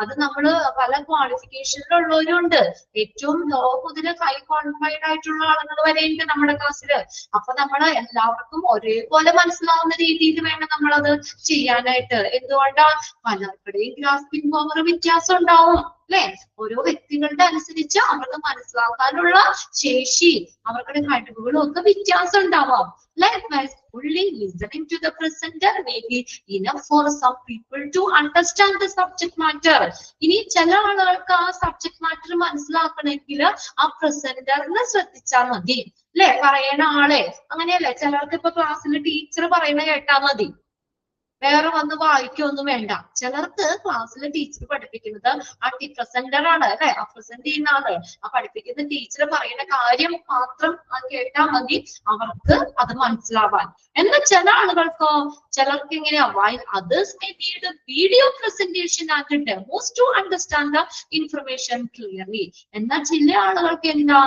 അത് നമ്മള് പല ക്വാളിഫിക്കേഷനിലുള്ളവരും ഉണ്ട്, ഏറ്റവും ലോ മുതൽ ഹൈ ക്വാളിഫൈഡ് ആയിട്ടുള്ള ആളുകൾ വരെ ഉണ്ട് നമ്മുടെ ക്ലാസ്സിൽ. അപ്പൊ നമ്മള് എല്ലാവർക്കും ഒരേപോലെ മനസ്സിലാവുന്ന രീതിയിൽ വേണം നമ്മളത് ചെയ്യാനായിട്ട്. എന്തുകൊണ്ടാ? പലരുടെയും ഗ്രാസ്പിംഗ് പവർ വ്യത്യാസം ഉണ്ടാവും അല്ലെ? ഓരോ വ്യക്തികളുടെ അനുസരിച്ച് അവർക്ക് മനസ്സിലാക്കാനുള്ള ശേഷി, അവരുടെ കഴിവുകളും ഒക്കെ വ്യത്യാസം ഉണ്ടാവാം. Likewise, only listening to the presenter may be enough for some people to understand the subject matter. ഇനി ചില ആളുകൾക്ക് ആ സബ്ജക്ട് മാറ്റർ മനസ്സിലാക്കണമെങ്കിൽ ആ പ്രസന്ററിനെ ശ്രദ്ധിച്ചാൽ മതി അല്ലെ? പറയണ ആളെ അങ്ങനെയല്ലേ? ചിലർക്ക് ഇപ്പൊ ക്ലാസ്സിൽ ടീച്ചർ പറയുന്ന കേട്ടാ മതി, വേറെ വന്ന് വായിക്കൊന്നും വേണ്ട. ചിലർക്ക് ക്ലാസ്സിലെ ടീച്ചർ പഠിപ്പിക്കുന്നത് ആ പ്രസന്റർ ആണ് അല്ലെ, ആ പ്രസന്റ് ചെയ്യുന്ന ആള്, ആ പഠിപ്പിക്കുന്ന ടീച്ചർ പറയുന്ന കാര്യം മാത്രം കേട്ടാൽ മതി അവർക്ക് അത് മനസ്സിലാവാൻ. എന്നാൽ ചില ആളുകൾക്കോ, ചിലർക്ക് എങ്ങനെയാ, others may need a video presentation and demos to understand the information clearly. എന്നാൽ ചില ആളുകൾക്ക് എന്താ,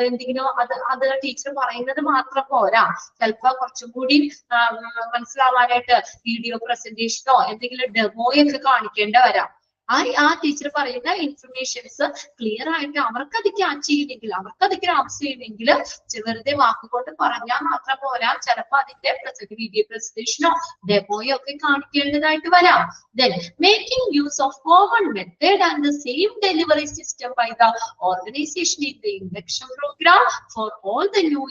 എന്തെങ്കിലും അത് ടീച്ചർ പറയുന്നത് മാത്രം പോരാ, ചിലപ്പോ കുറച്ചും കൂടി മനസ്സിലാവാനായിട്ട് വീഡിയോ പ്രസന്റേഷനോ എന്തെങ്കിലും ഡെമോയൊക്കെ കാണിക്കേണ്ട വരാം. ആ ടീച്ചർ പറയുന്ന ഇൻഫർമേഷൻസ് ക്ലിയർ ആയിട്ട് അവർക്കത് ക്യാച്ച് ചെയ്യണമെങ്കിൽ, അവർക്കത് ഗ്രാസ്പ് ചെയ്യണമെങ്കിൽ വെറുതെ വാക്കുകൊണ്ട് പറഞ്ഞാൽ മാത്രം പോരാ, ചിലപ്പോ അതിന്റെ വീഡിയോ പ്രസന്റേഷനോ ഡെമോയോ ഒക്കെ കാണിക്കേണ്ടതായിട്ട് വരാം. Then making use of common method and the same delivery system by the organization in the induction program for all the new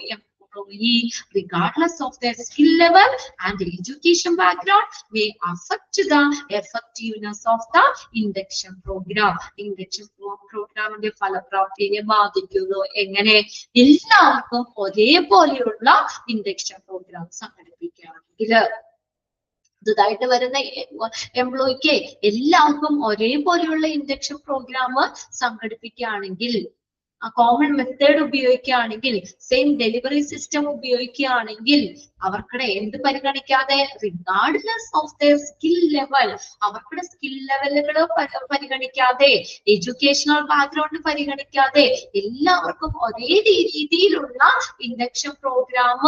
employee, regardless of their skill level and education background, may affect the effectiveness of the induction program. Induction പ്രോഗ്രാമിന്റെ ഫലപ്രാപ്തിയെ ബാധിക്കുന്നു. എങ്ങനെ? എല്ലാവർക്കും ഒരേപോലെയുള്ള induction programme സംഘടിപ്പിക്കുകയാണെങ്കിൽ, പുതുതായിട്ട് വരുന്ന എംപ്ലോയിക്ക് എല്ലാവർക്കും ഒരേപോലെയുള്ള ഇൻഡക്ഷൻ പ്രോഗ്രാം സംഘടിപ്പിക്കുകയാണെങ്കിൽ, കോമൺ മെത്തേഡ് ഉപയോഗിക്കുകയാണെങ്കിൽ, സെയിം ഡെലിവറി സിസ്റ്റം ഉപയോഗിക്കുകയാണെങ്കിൽ, അവർക്കിടെ എന്ത് പരിഗണിക്കാതെ, regardless of their skill level, അവർക്കിടെ സ്കിൽ ലെവലുകൾ പരിഗണിക്കാതെ, എഡ്യൂക്കേഷണൽ ബാക്ക്ഗ്രൗണ്ട് പരിഗണിക്കാതെ, എല്ലാവർക്കും ഒരേ രീതിയിലുള്ള ഇൻഡക്ഷൻ പ്രോഗ്രാം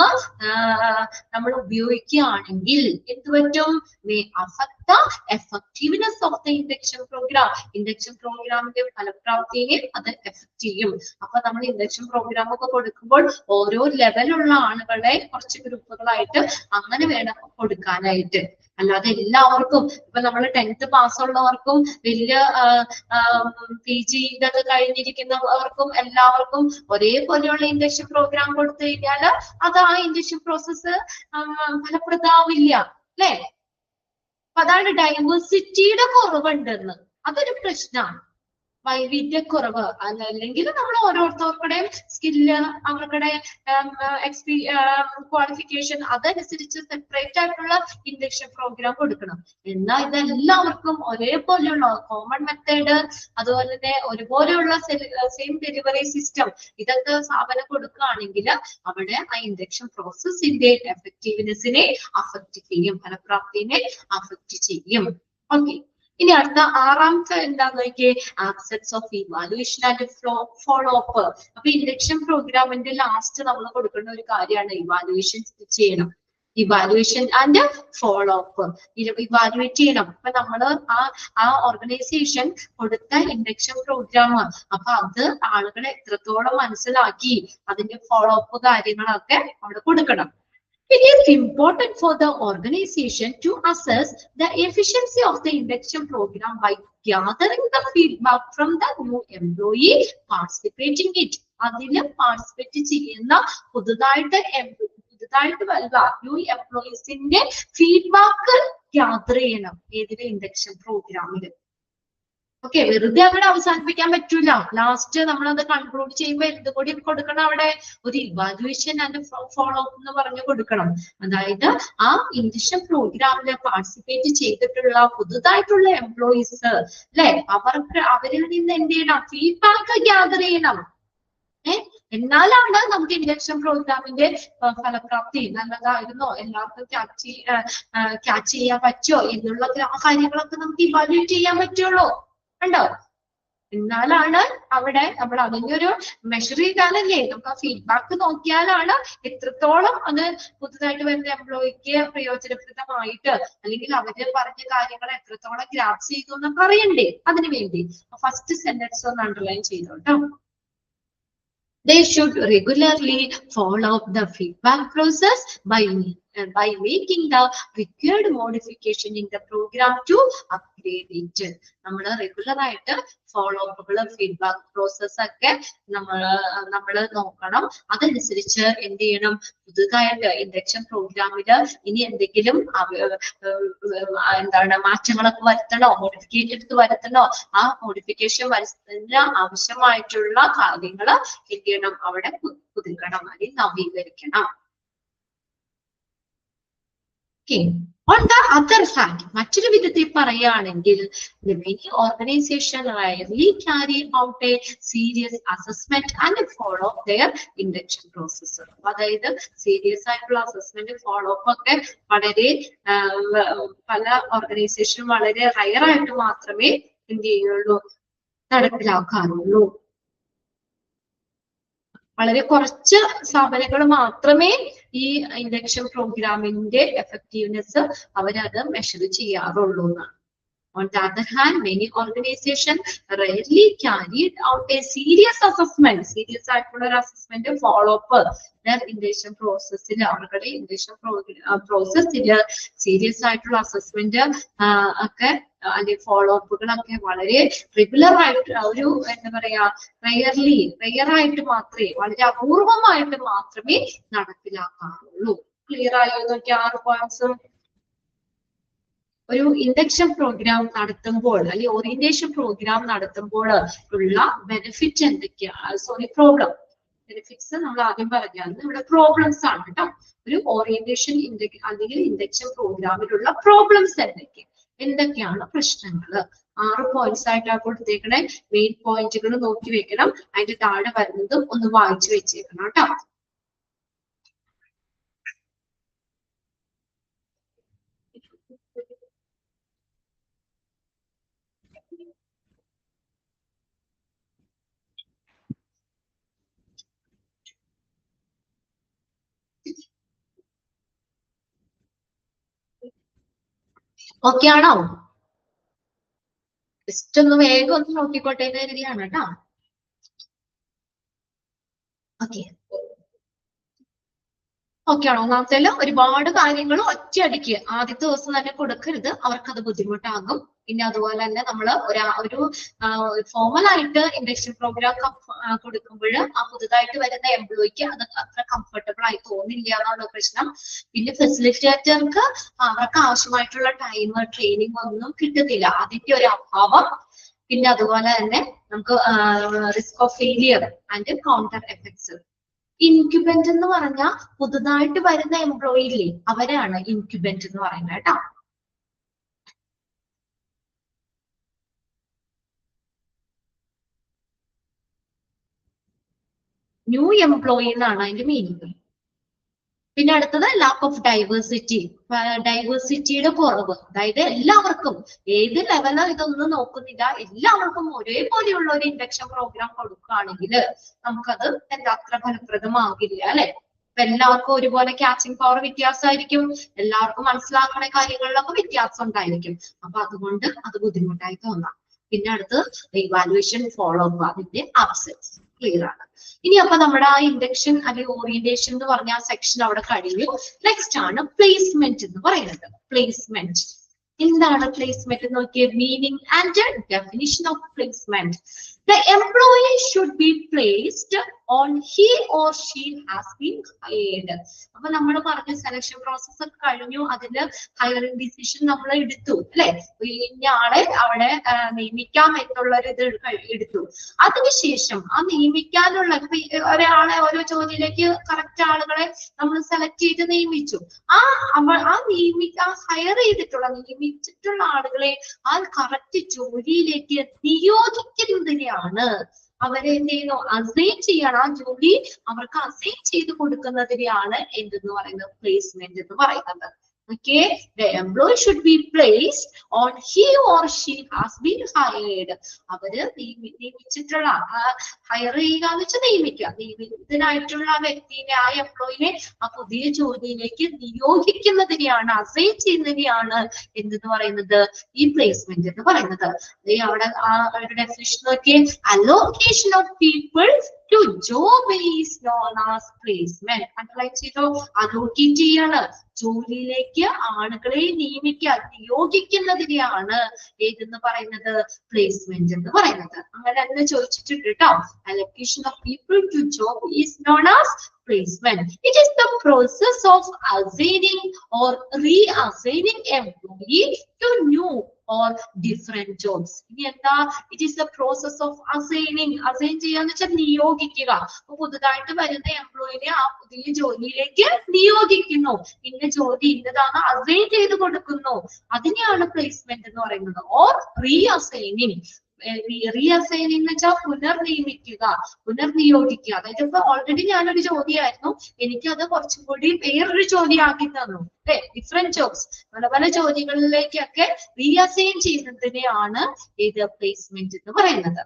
നമ്മൾ ഉപയോഗിക്കുകയാണെങ്കിൽ എന്ത് പറ്റും? May affect the effectiveness of the induction programme. Induction പ്രോഗ്രാമിന്റെ ഫലപ്രാപ്തിയെ അത് എഫക്ട് ചെയ്യും. അപ്പൊ നമ്മൾ ഇൻഡക്ഷൻ പ്രോഗ്രാം ഒക്കെ കൊടുക്കുമ്പോൾ ഓരോ ലെവലുള്ള ആളുകളെ കുറച്ച് ഗ്രൂപ്പുകളായിട്ട് അങ്ങനെ വേണം കൊടുക്കാനായിട്ട്. അല്ലാതെ എല്ലാവർക്കും, ഇപ്പൊ നമ്മൾ 10th പാസ്സുള്ളവർക്കും വലിയ PG ഇതൊക്കെ കഴിഞ്ഞിരിക്കുന്നവർക്കും എല്ലാവർക്കും ഒരേപോലെയുള്ള ഇൻഡക്ഷൻ പ്രോഗ്രാം കൊടുത്തു കഴിഞ്ഞാൽ അത് ആ ഇൻഡക്ഷൻ പ്രോസസ്സ് ഫലപ്രദമാവില്ല, അല്ലെ? അതാണ് ഡൈവേഴ്സിറ്റിയുടെ കുറവുണ്ടെന്ന്. അതൊരു പ്രശ്നമാണ്, വൈവിധ്യക്കുറവ്. അല്ലെങ്കിൽ നമ്മൾ ഓരോരുത്തർക്കുടെയും സ്കില്ല്, അവരുടെ ക്വാളിഫിക്കേഷൻ അതനുസരിച്ച് സെപ്പറേറ്റ് ആയിട്ടുള്ള ഇൻഡക്ഷൻ പ്രോഗ്രാം കൊടുക്കണം. എന്നാൽ ഇതെല്ലാവർക്കും ഒരേപോലെയുള്ള കോമൺ മെത്തേഡ്, അതുപോലെ തന്നെ ഒരുപോലെയുള്ള സെയിം ഡെലിവറി സിസ്റ്റം, ഇതൊക്കെ സ്ഥാപനം കൊടുക്കുകയാണെങ്കിൽ അവിടെ ആ ഇൻഡക്ഷൻ പ്രോസസ്സിന്റെ എഫക്റ്റീവ്നെസ്സിനെ അഫക്റ്റ് ചെയ്യും, ഫലപ്രാപ്തിനെ അഫക്റ്റ് ചെയ്യും. ഓക്കെ, ഇനി അടുത്ത ആറാമത്തെ എന്താന്ന് നോക്കിയേ, absence of evaluation and follow up. അപ്പൊ ഇൻഡക്ഷൻ പ്രോഗ്രാമിന്റെ ലാസ്റ്റ് നമ്മൾ കൊടുക്കേണ്ട ഒരു കാര്യമാണ് ഇവാലുവേഷൻ ചെയ്യണം. Evaluation and follow up, evaluate ചെയ്യണം. അപ്പൊ നമ്മള് ആ ഓർഗനൈസേഷൻ കൊടുത്ത ഇൻഡക്ഷൻ പ്രോഗ്രാം, അപ്പൊ അത് ആളുകളെ എത്രത്തോളം മനസ്സിലാക്കി, അതിന്റെ ഫോളോ അപ്പ് കാര്യങ്ങളൊക്കെ അവിടെ കൊടുക്കണം. It is important for the organization to assess the efficiency of the induction program by gathering the feedback from the new employee participating in it. അതില് പാർട്ടിസിപ്പേറ്റ് ചെയ്യുന്ന പുതുതായിട്ട് വരുന്ന ന്യൂ എംപ്ലോയീസിന്റെ ഫീഡ്ബാക്ക് ഗ്യാദർ ചെയ്യണം ഏതിലെ induction പ്രോഗ്രാമില്. Okay, വെറുതെ അവിടെ അവസാനിപ്പിക്കാൻ പറ്റൂല. Last നമ്മളത് കൺക്ലൂഡ് ചെയ്യുമ്പോൾ എന്തുകൂടി കൊടുക്കണം? അവിടെ ഒരു ഇവാലുവേഷൻ ആൻഡ് ഫോളോ അപ്പ് എന്ന് പറഞ്ഞു കൊടുക്കണം. അതായത് ആ ഇൻഡക്ഷൻ പ്രോഗ്രാമില് പാർട്ടിസിപ്പേറ്റ് ചെയ്തിട്ടുള്ള പുതുതായിട്ടുള്ള എംപ്ലോയീസ് അല്ലെ, അവരിൽ നിന്ന് എന്ത് ചെയ്യണം? ഫീഡ്ബാക്ക് ഗ്യാദർ ചെയ്യണം. എന്നാലാണ് നമുക്ക് ഇൻഡക്ഷൻ പ്രോഗ്രാമിന്റെ ഫലപ്രാപ്തി നല്ലതായിരുന്നോ, എല്ലാവർക്കും ക്യാച്ച് ചെയ്യാൻ പറ്റുമോ എന്നുള്ള കാര്യങ്ങളൊക്കെ നമുക്ക് ഇവാലുവേറ്റ് ചെയ്യാൻ പറ്റുള്ളൂ. ഉണ്ടോ? എന്നാലാണ് അവിടെ നമ്മൾ അതിന്റെ ഒരു മെഷർ ചെയ്താലല്ലേ, നമുക്ക് ആ ഫീഡ്ബാക്ക് നോക്കിയാലാണ് എത്രത്തോളം അത് പുതുതായിട്ട് വരുന്ന എംപ്ലോയിക്ക് പ്രയോജനപ്രദമായിട്ട്, അല്ലെങ്കിൽ അവര് പറഞ്ഞ കാര്യങ്ങൾ എത്രത്തോളം ഗ്രാസ്പ് ചെയ്തു എന്നൊക്കെ അറിയണ്ടേ. അതിനു വേണ്ടി ഫസ്റ്റ് സെന്റൻസ് ഒന്ന് underline ചെയ്തോട്ടോ. They should regularly follow up the feedback process by making the required modification in the program to upgrade it. നമ്മൾ റെഗുലർ ആയിട്ട് ഫോളോ അപ്പുകൾ, ഫീഡ്ബാക്ക് പ്രോസസ് ഒക്കെ നമ്മൾ നോക്കണം. അതനുസരിച്ച് എന്ത് ചെയ്യണം? പുതുതായിട്ട് ഇൻഡക്ഷൻ പ്രോഗ്രാമില് ഇനി എന്തെങ്കിലും മാറ്റങ്ങളൊക്കെ വരുത്തണോ, മോഡിഫിക്കേഷൻ വരുത്തണോ, ആ മോഡിഫിക്കേഷൻ വരുത്തുന്ന ആവശ്യമായിട്ടുള്ള കാര്യങ്ങൾ എന്ത് ചെയ്യണം? അവിടെ പുതുക്കണം, അല്ലെങ്കിൽ നവീകരിക്കണം. On the other hand, മറ്റൊരു വിധത്തിൽ പറയുകയാണെങ്കിൽ, many organizations rarely carry out a serious assessment and follow up their induction process. അതായത് സീരിയസ് ആയിട്ടുള്ള അസസ്മെന്റ് ഫോളോ അപ്പ് ഒക്കെ വളരെ പല ഓർഗനൈസേഷനും വളരെ റയർ ആയിട്ട് മാത്രമേ എന്ത് ചെയ്യുള്ളൂ, നടപ്പിലാക്കാറുള്ളൂ. വളരെ കുറച്ച് സ്ഥാപനങ്ങൾ മാത്രമേ ഈ ഇൻഡക്ഷൻ പ്രോഗ്രാമിന്റെ എഫക്റ്റീവ്നെസ് അവരത് മെഷർ ചെയ്യാറുള്ളൂ എന്നാണ്. On the other hand, many organizations rarely carried out a serious assessment. Serious ആയിട്ടുള്ള ഒരു assessment follow up their induction process-ൽ അവരുടെ induction process-ൽ serious ആയിട്ടുള്ള assessment ഒക്കെ അല്ലെങ്കിൽ ഫോളോ അപ്പുകളൊക്കെ വളരെ റെഗുലർ ആയിട്ട് ഒരു എന്താ പറയാ റെയർ ആയിട്ട് മാത്രമേ വളരെ അപൂർവമായിട്ട് മാത്രമേ നടപ്പിലാക്കാറുള്ളൂ. ക്ലിയർ ആയോ നോക്കി 6 പോയിന്റ്സ്. ഒരു ഇൻഡക്ഷൻ പ്രോഗ്രാം നടത്തുമ്പോൾ അല്ലെങ്കിൽ ഓറിയന്റേഷൻ പ്രോഗ്രാം നടത്തുമ്പോൾ ഉള്ള ബെനിഫിറ്റ് എന്തൊക്കെയാണ്? സോറി, ബെനിഫിറ്റ്സ് നമ്മൾ ആദ്യം പറഞ്ഞാൽ ഇവിടെ പ്രോബ്ലംസ് ആണ് കേട്ടോ. ഒരു ഓറിയന്റേഷൻ അല്ലെങ്കിൽ ഇൻഡക്ഷൻ പ്രോഗ്രാമിലുള്ള പ്രോബ്ലംസ് എന്തൊക്കെയാണ് പ്രശ്നങ്ങൾ? 6 പോയിന്റ്സ് ആയിട്ടാണ് കൊടുത്തേക്കണേ. മെയിൻ പോയിന്റുകൾ നോക്കി വെക്കണം. അതിന്റെ താഴെ വരുന്നതും ഒന്ന് വായിച്ചു വെച്ചേക്കണം കേട്ടോ. ഓക്കെ ആണോ? ജസ്റ്റ് ഒന്ന് വേഗം ഒന്ന് നോക്കിക്കോട്ടെ എന്ന് കരുതിയാണ് കേട്ടോ. ഓക്കെ ഓക്കെ ആണോ? ഒന്നാമത്തേല് ഒരുപാട് കാര്യങ്ങൾ ഒറ്റയടിക്ക് ആദ്യത്തെ ദിവസം തന്നെ കൊടുക്കരുത്, അവർക്കത് ബുദ്ധിമുട്ടാകും. പിന്നെ അതുപോലെ തന്നെ നമ്മൾ ഒരു ഫോർമൽ ആയിട്ട് ഇൻഡക്ഷൻ പ്രോഗ്രാം കൊടുക്കുമ്പോൾ ആ പുതുതായിട്ട് വരുന്ന എംപ്ലോയിക്ക് അത് അത്ര കംഫർട്ടബിൾ ആയി തോന്നില്ല എന്നുള്ള പ്രശ്നം. പിന്നെ ഫെസിലിറ്റേറ്റർക്ക് അവർക്ക് ആവശ്യമായിട്ടുള്ള ടൈം ട്രെയിനിങ് ഒന്നും കിട്ടുന്നില്ല, അതിന്റെ ഒരു അഭാവം. പിന്നെ അതുപോലെ തന്നെ നമുക്ക് risk of failure and counter effects. Incumbent എന്ന് പറഞ്ഞാൽ പുതുതായിട്ട് വരുന്ന എംപ്ലോയില്ലേ, അവരാണ് ഇൻക്യുബന്റ് എന്ന് പറയുന്നത് കേട്ടോ. ന്യൂ എംപ്ലോയി എന്നാണ് അതിന്റെ മീനിങ്. പിന്നെ അടുത്തത് ലാക്ക് ഓഫ് ഡൈവേഴ്സിറ്റി. ഡൈവേഴ്സിറ്റിയുടെ കുറവ്, അതായത് എല്ലാവർക്കും ഏത് ലെവലോ ഇതൊന്നും നോക്കുന്നില്ല, എല്ലാവർക്കും ഒരേപോലെയുള്ള ഒരു ഇൻഡക്ഷൻ പ്രോഗ്രാം കൊടുക്കുകയാണെങ്കിൽ നമുക്കത് അത്ര ഫലപ്രദമാകില്ല അല്ലെ. ഇപ്പൊ എല്ലാവർക്കും ഒരുപോലെ ക്യാച്ചിങ് പവർ വ്യത്യാസമായിരിക്കും, എല്ലാവർക്കും മനസ്സിലാക്കുന്ന കാര്യങ്ങളിലൊക്കെ വ്യത്യാസം ഉണ്ടായിരിക്കും. അപ്പൊ അതുകൊണ്ട് അത് ബുദ്ധിമുട്ടായി തോന്നാം. പിന്നെ അടുത്തത് ഇവാലുവേഷൻ ഫോളോ അപ്പ്, അതിന്റെ അബ്സെൻസ്. ക്ലിയർ ആണ്. ഇനി അപ്പൊ നമ്മുടെ ആ ഇൻഡക്ഷൻ അല്ലെങ്കിൽ ഓറിയന്റേഷൻ എന്ന് പറഞ്ഞ ആ സെക്ഷൻ അവിടെ കഴിഞ്ഞു. നെക്സ്റ്റ് ആണ് പ്ലേസ്മെന്റ് എന്ന് പറയുന്നത്. പ്ലേസ്മെന്റ് എന്താണ്? Placement Nokia meaning and definition of placement. The employee should be placed on he or she has been hired. അപ്പൊ നമ്മൾ പറഞ്ഞ സെലക്ഷൻ പ്രോസസ് കഴിഞ്ഞു, അതിന്റെ ഹയറിംഗ് ഡിസിഷൻ നമ്മൾ എടുത്തു അല്ലെ. ഇന്ന ആളെ അവിടെ നിയമിക്കാം എന്നുള്ളൊരു ഇത് എടുത്തു. അതിനുശേഷം ആ നിയമിക്കാനുള്ള ഒരാളെ ഓരോ ജോലിയിലേക്ക് കറക്റ്റ് ആളുകളെ നമ്മൾ സെലക്ട് ചെയ്ത് നിയമിച്ചു. ഹയർ ചെയ്തിട്ടുള്ള നിയമിച്ചിട്ടുള്ള ആളുകളെ ആ കറക്റ്റ് ജോലിയിലേക്ക് നിയോഗിക്കുന്നതിനെയാണ് അവരെ എന്ത് ചെയ്യുന്നു? അസൈൻ ചെയ്യണം. ആ ജോലി അവർക്ക് അസൈൻ ചെയ്ത് കൊടുക്കുന്നതിനെയാണ് എന്തെന്ന് പറയുന്നത്? പ്ലേസ്മെന്റ് എന്ന് പറയുന്നത്. Okay, the employee should be placed on he or she has been hired. അവര് നിയമിച്ചിട്ടുള്ള ഹയർ ചെയ്യുക എന്ന് വെച്ചാൽ നിയമിക്കുക, നിയമിതനായിട്ടുള്ള ആ വ്യക്തിനെ, ആ എംപ്ലോയിനെ ആ പുതിയ ജോലിയിലേക്ക് നിയോഗിക്കുന്നതിനെയാണ്, അസൈൻ ചെയ്യുന്നതിനെയാണ് എന്തെന്ന് പറയുന്നത്? ഈ പ്ലേസ്മെന്റ് എന്ന് പറയുന്നത്. അവിടെ അവരുടെ ഡെഫിനിഷൻ നോക്കിയേ. Allocation of people to job is known as placement. Underline ചെയ്തോ? അലോക്കേറ്റ് ചെയ്യാണ്, ജോലിയിലേക്ക് ആളുകളെ നിയോഗിക്കുന്നതിനെയാണ് ഏതെന്ന് പറയുന്നത്? പ്ലേസ്മെന്റ് എന്ന് പറയുന്നത്. അങ്ങനെ തന്നെ ചോദിച്ചിട്ടുണ്ട് കേട്ടോ. Allocation of people to job is known as placement. It is the process of assigning or reassigning employee to new or different jobs. ഇനി എന്താ? It is the process of assigning. assign ചെയ്യാന്ന് വെച്ചാൽ നിയോഗിക്കുക. അപ്പൊ പുതുതായിട്ട് വരുന്ന എംപ്ലോയിനെ ആ പുതിയ ജോലിയിലേക്ക് നിയോഗിക്കുന്നു. ഇന്ന ജോലി ഇന്നതാണ് അസൈൻ ചെയ്ത് കൊടുക്കുന്നു. അതിനെയാണ് പ്ലേസ്മെന്റ് എന്ന് പറയുന്നത്. ഓർ റീഅസൈനിങ്. റീഅസൈനിങ് എന്ന് വെച്ചാൽ പുനർനിയമിക്കുക, പുനർനിയോഗിക്കുക. അതായത് ഇപ്പൊ ഓൾറെഡി ഞാനൊരു ജോലിയായിരുന്നു, എനിക്കത് കുറച്ചും കൂടി വേറൊരു ജോലി ആക്കി തന്നു. ഡിഫറെന്റ് ജോബ്സ്, പല പല ജോലികളിലേക്കൊക്കെ റീഅസൈൻ ചെയ്യുന്നതിനെയാണ് ഇത് പ്ലേസ്മെന്റ് എന്ന് പറയുന്നത്.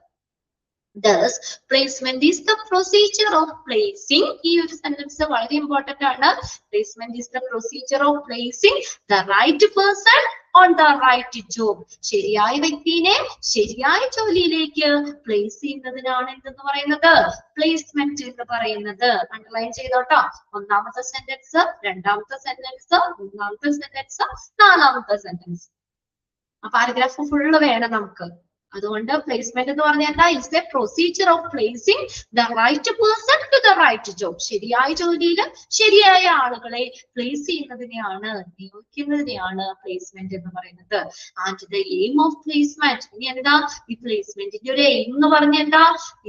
Thus, placement is the procedure of placing. ഈ ഒരു സെന്റൻസ് വളരെ ഇമ്പോർട്ടന്റ് ആണ്. Placement is the procedure of placing the right person on the right job. ശരിയായ വ്യക്തിയെ ശരിയായ ജോലിയിലേക്ക് പ്ലേസ് ചെയ്യുന്നതിനാണ് എന്തെന്ന് പറയുന്നത് പ്ലേസ്മെന്റ് എന്ന് പറയുന്നത്. അണ്ടർലൈൻ ചെയ്തോട്ടോ. ഒന്നാമത്തെ സെന്റൻസ്, രണ്ടാമത്തെ സെന്റൻസ്, മൂന്നാമത്തെ സെന്റൻസ്, നാലാമത്തെ സെന്റൻസ്. ആ പാരഗ്രാഫ് ഫുള്ള് വേണം നമുക്ക്. അതുകൊണ്ട് പ്ലേസ്മെന്റ് എന്ന് പറഞ്ഞാൽ എന്താ? It's a procedure of placing the right person to the right job. ശരിയായ ജോലിയിൽ ശരിയായ ആളുകളെ പ്ലേസ് ചെയ്യുന്നതിനെയാണ്, നിയോഗിക്കുന്നതിനെയാണ് പ്ലേസ്മെന്റ് എന്ന് പറയുന്നത്. And the aim of placement, ഇനി എന്താ ഈ പ്ലേസ്മെന്റിന്റെ ഒരു എയിം എന്ന് പറഞ്ഞ എന്താ?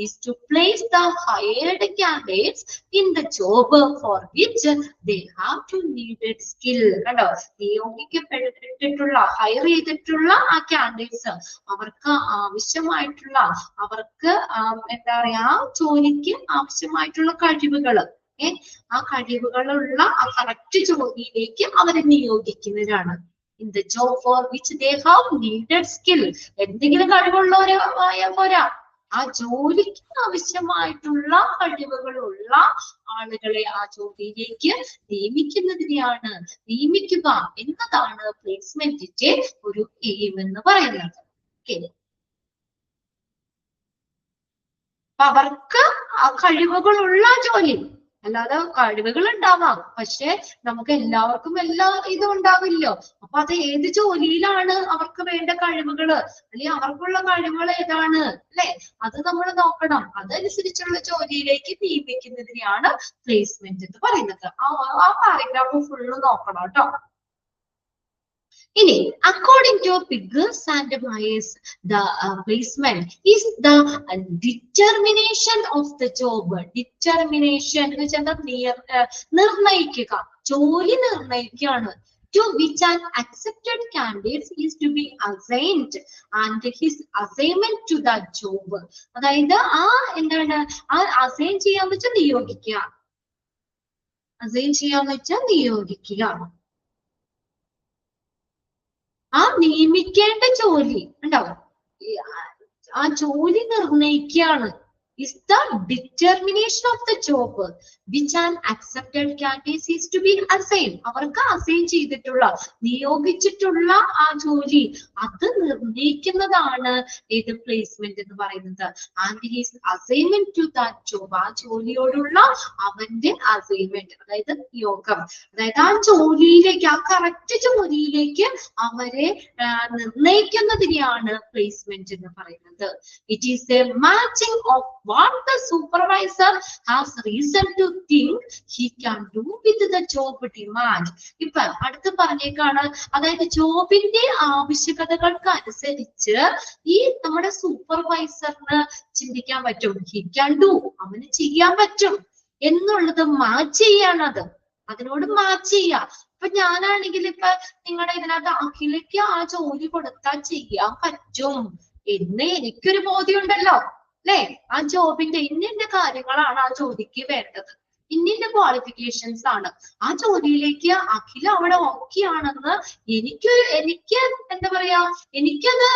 Is to place the hired candidates in the job for which they have to needed skill. കണ്ടോ, നിയോഗിക്കപ്പെട്ടിട്ടുള്ള ഹയർ ചെയ്തിട്ടുള്ള ആ കാൻഡിഡേറ്റ്സ് അവർക്ക് ആവശ്യമായിട്ടുള്ള, അവർക്ക് എന്താ പറയാ, ആ ജോലിക്ക് ആവശ്യമായിട്ടുള്ള കഴിവുകൾ, ആ കഴിവുകളുള്ള ആ കറക്റ്റ് ജോലിയിലേക്ക് അവരെ നിയോഗിക്കുന്നവരാണ്. In the job for which they have needed skill. എന്തെങ്കിലും കഴിവുള്ളവരായ പോരാ, ആ ജോലിക്ക് ആവശ്യമായിട്ടുള്ള കഴിവുകളുള്ള ആളുകളെ ആ ജോലിയിലേക്ക് നിയമിക്കുന്നതിനെയാണ്, നിയമിക്കുക എന്നതാണ് പ്ലേസ്മെന്റിന്റെ ഒരു എയിം എന്ന് പറയുന്നത്. അവർക്ക് ആ കഴിവുകളുള്ള ജോലി, അല്ലാതെ കഴിവുകൾ ഉണ്ടാവാം, പക്ഷെ നമുക്ക് എല്ലാവർക്കും എല്ലാ ഇതും ഉണ്ടാവില്ലോ. അപ്പൊ അത് ഏത് ജോലിയിലാണ് അവർക്ക് വേണ്ട കഴിവുകള്, അല്ലെങ്കിൽ അവർക്കുള്ള കഴിവുകൾ ഏതാണ്, അല്ലെ? അത് നമ്മൾ നോക്കണം. അതനുസരിച്ചുള്ള ജോലിയിലേക്ക് നിയമിക്കുന്നതിനെയാണ് പ്ലേസ്മെന്റ് എന്ന് പറയുന്നത്. ആ പാരഗ്രാഫ് ഫുള്ള് നോക്കണം കേട്ടോ. ഇനി according to Piggers and Myers, the placement is the determination of the job. Determination എന്ന് വെച്ചാൽ നിർണയിക്കുക, ജോലി നിർണയിക്കുകയാണ്. To which an accepted candidate is to be assigned and his assignment to that job. അതായത് ആ എന്താണ്, ആ അസൈൻ ചെയ്യാന്ന് വെച്ചാൽ നിയോഗിക്കുക, അസൈൻ ചെയ്യാന്ന് വെച്ചാൽ നിയോഗിക്കുക. ആ നിയമിക്കേണ്ട ജോലി ഉണ്ടാവും, ആ ജോലി നിർണയിക്കുകയാണ്. is the determination of the job which an accepted candidate is to be assigned. അവർക്ക് അസൈൻ ചെയ്തിട്ടുള്ള, നിയോഗിച്ചിട്ടുള്ള ആ ജോലി അത് നിർണയിക്കുന്നതാണ് ഏത് പ്ലേസ്മെന്റ് എന്ന് പറയുന്നത്. And his assignment to that job, ആ ജോലിയോടുള്ള അവന്റെ അസൈൻമെന്റ്, അതായത് നിയോഗം, അതായത് ആ ജോലിയിലേക്ക്, ആ കറക്റ്റ് ജോലിയിലേക്ക് അവരെ നിർണയിക്കുന്നതിനെയാണ് പ്ലേസ്മെന്റ് എന്ന് പറയുന്നത്. It is A matching of what the supervisor has reason to think he can do with the job demand. ഇപ്പൊ അടുത്ത് പറഞ്ഞേക്കാണ്, അതായത് ജോബിന്റെ ആവശ്യകതകൾക്ക് അനുസരിച്ച് ഈ നമ്മുടെ സൂപ്പർവൈസറിന് ചിന്തിക്കാൻ പറ്റും, he can do, അവന് ചെയ്യാൻ പറ്റും എന്നുള്ളത് മാച്ച് ചെയ്യാണത്, അതിനോട് മാച്ച് ചെയ്യാം. ഇപ്പൊ ഞാനാണെങ്കിൽ ഇപ്പൊ നിങ്ങളുടെ ഇതിനകത്ത് അഖിലയ്ക്ക് ആ ജോലി കൊടുത്താൽ ചെയ്യാൻ പറ്റും എന്ന് എനിക്കൊരു ബോധ്യം ഉണ്ടല്ലോ, അല്ലെ? ആ ജോബിന്റെ ഇന്ന കാര്യങ്ങളാണ് ആ ജോലിക്ക് വേണ്ടത്, ഇന്ന ക്വാളിഫിക്കേഷൻസ് ആണ്, ആ ജോലിയിലേക്ക് അഖില അവിടെ ഓക്കെ ആണെന്ന് എനിക്ക് എന്താ പറയാ, എനിക്കത്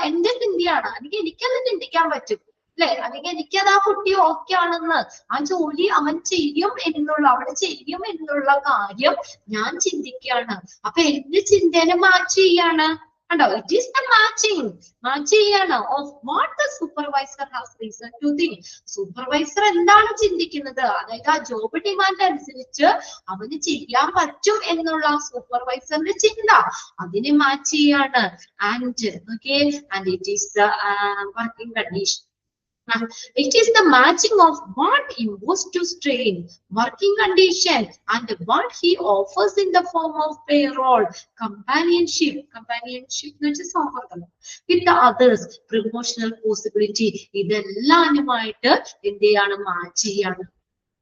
എന്റെ ചിന്തയാണ്, അല്ലെങ്കിൽ എനിക്കത് ചിന്തിക്കാൻ പറ്റും, അല്ലെ? അല്ലെങ്കിൽ എനിക്കത് ആ കുട്ടി ഓക്കെ ആണെന്ന്, ആ ജോലി അവൻ ചെയ്യും എന്നുള്ള, അവിടെ ചെയ്യും എന്നുള്ള കാര്യം ഞാൻ ചിന്തിക്കുകയാണ്. അപ്പൊ എന്റെ ചിന്തനെ മാച്ച് ചെയ്യാണ്. കണ്ടോ, ഇറ്റ് ഈസ് ദ മാച്ച് ചെയ്യാണ് of what the supervisor has reason to think. Supervisor എന്താണ് ചിന്തിക്കുന്നത്, അതായത് ആ ജോബ് ഡിമാൻഡ് അനുസരിച്ച് അവന് ചെയ്യാൻ പറ്റും എന്നുള്ള സൂപ്പർവൈസറിന്റെ ചിന്ത, അതിനെ മാച്ച് ചെയ്യാണ്. And okay, and it is the working condition. It is the matching of what he was to strain, working condition, and what he offers in the form of payroll, companionship which is offered with the others, promotional possibility. ഇതെല്ലാമായിട്ട് എന്തെയാണ്, match ചെയ്യാണ്.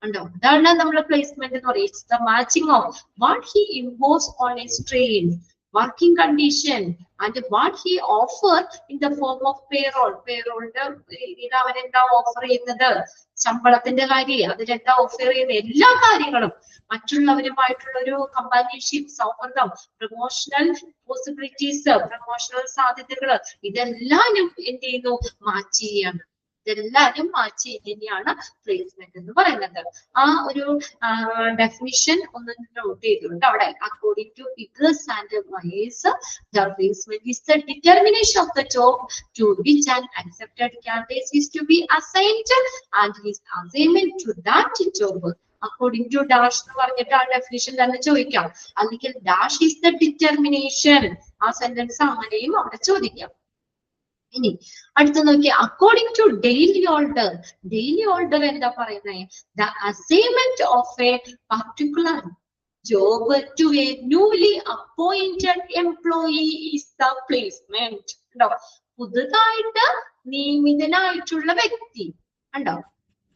ഉണ്ടോ? അതാണ് നമ്മുടെ placement എന്ന് പറയുന്നത്. It's the matching of what he imposed on a strain, working condition, and what he offered in the form of payroll. Payrollന്റെ ഇത് അവൻ എന്താ ഓഫർ ചെയ്യുന്നത്, ശമ്പളത്തിന്റെ കാര്യം, അതിലെന്താ ഓഫർ ചെയ്യുന്ന എല്ലാ കാര്യങ്ങളും, മറ്റുള്ളവരുമായിട്ടുള്ള ഒരു കമ്പാനിയൻഷിപ്പ്, സൗഹൃദം, പ്രൊമോഷണൽ പോസിബിലിറ്റീസ്, പ്രൊമോഷണൽ സാധ്യതകൾ, ഇതെല്ലാം എന്ത് ചെയ്യുന്നു, മാച്ച് ചെയ്യാണ്. ഇതെല്ലാരും മാച്ച് ചെയ്ത് തന്നെയാണ് പ്ലേസ്മെന്റ് എന്ന് പറയുന്നത്. ആ ഒരു ഡെഫിനിഷൻ ഒന്ന് നോട്ട് ചെയ്തിട്ടുണ്ട് അവിടെ. According to figures and wires the placement is the determination of the job to which an accepted candidate is to be assigned and his assignment to that job according to dash എന്ന് പറഞ്ഞിട്ട് ആ definition തന്നെ ചോദിക്കാം. അല്ലെങ്കിൽ dash is the determination, ആ sentence അങ്ങനെയും അവിടെ ചോദിക്കാം. ഇനി അടുത്ത നോക്കിയ according to daily order. Daily order എന്താ പറയുന്നത്? The assignment of a particular job to a newly appointed employee is the placement. പുതുതായിട്ട് നിയമിതനായിട്ടുള്ള വ്യക്തി ഉണ്ടോ?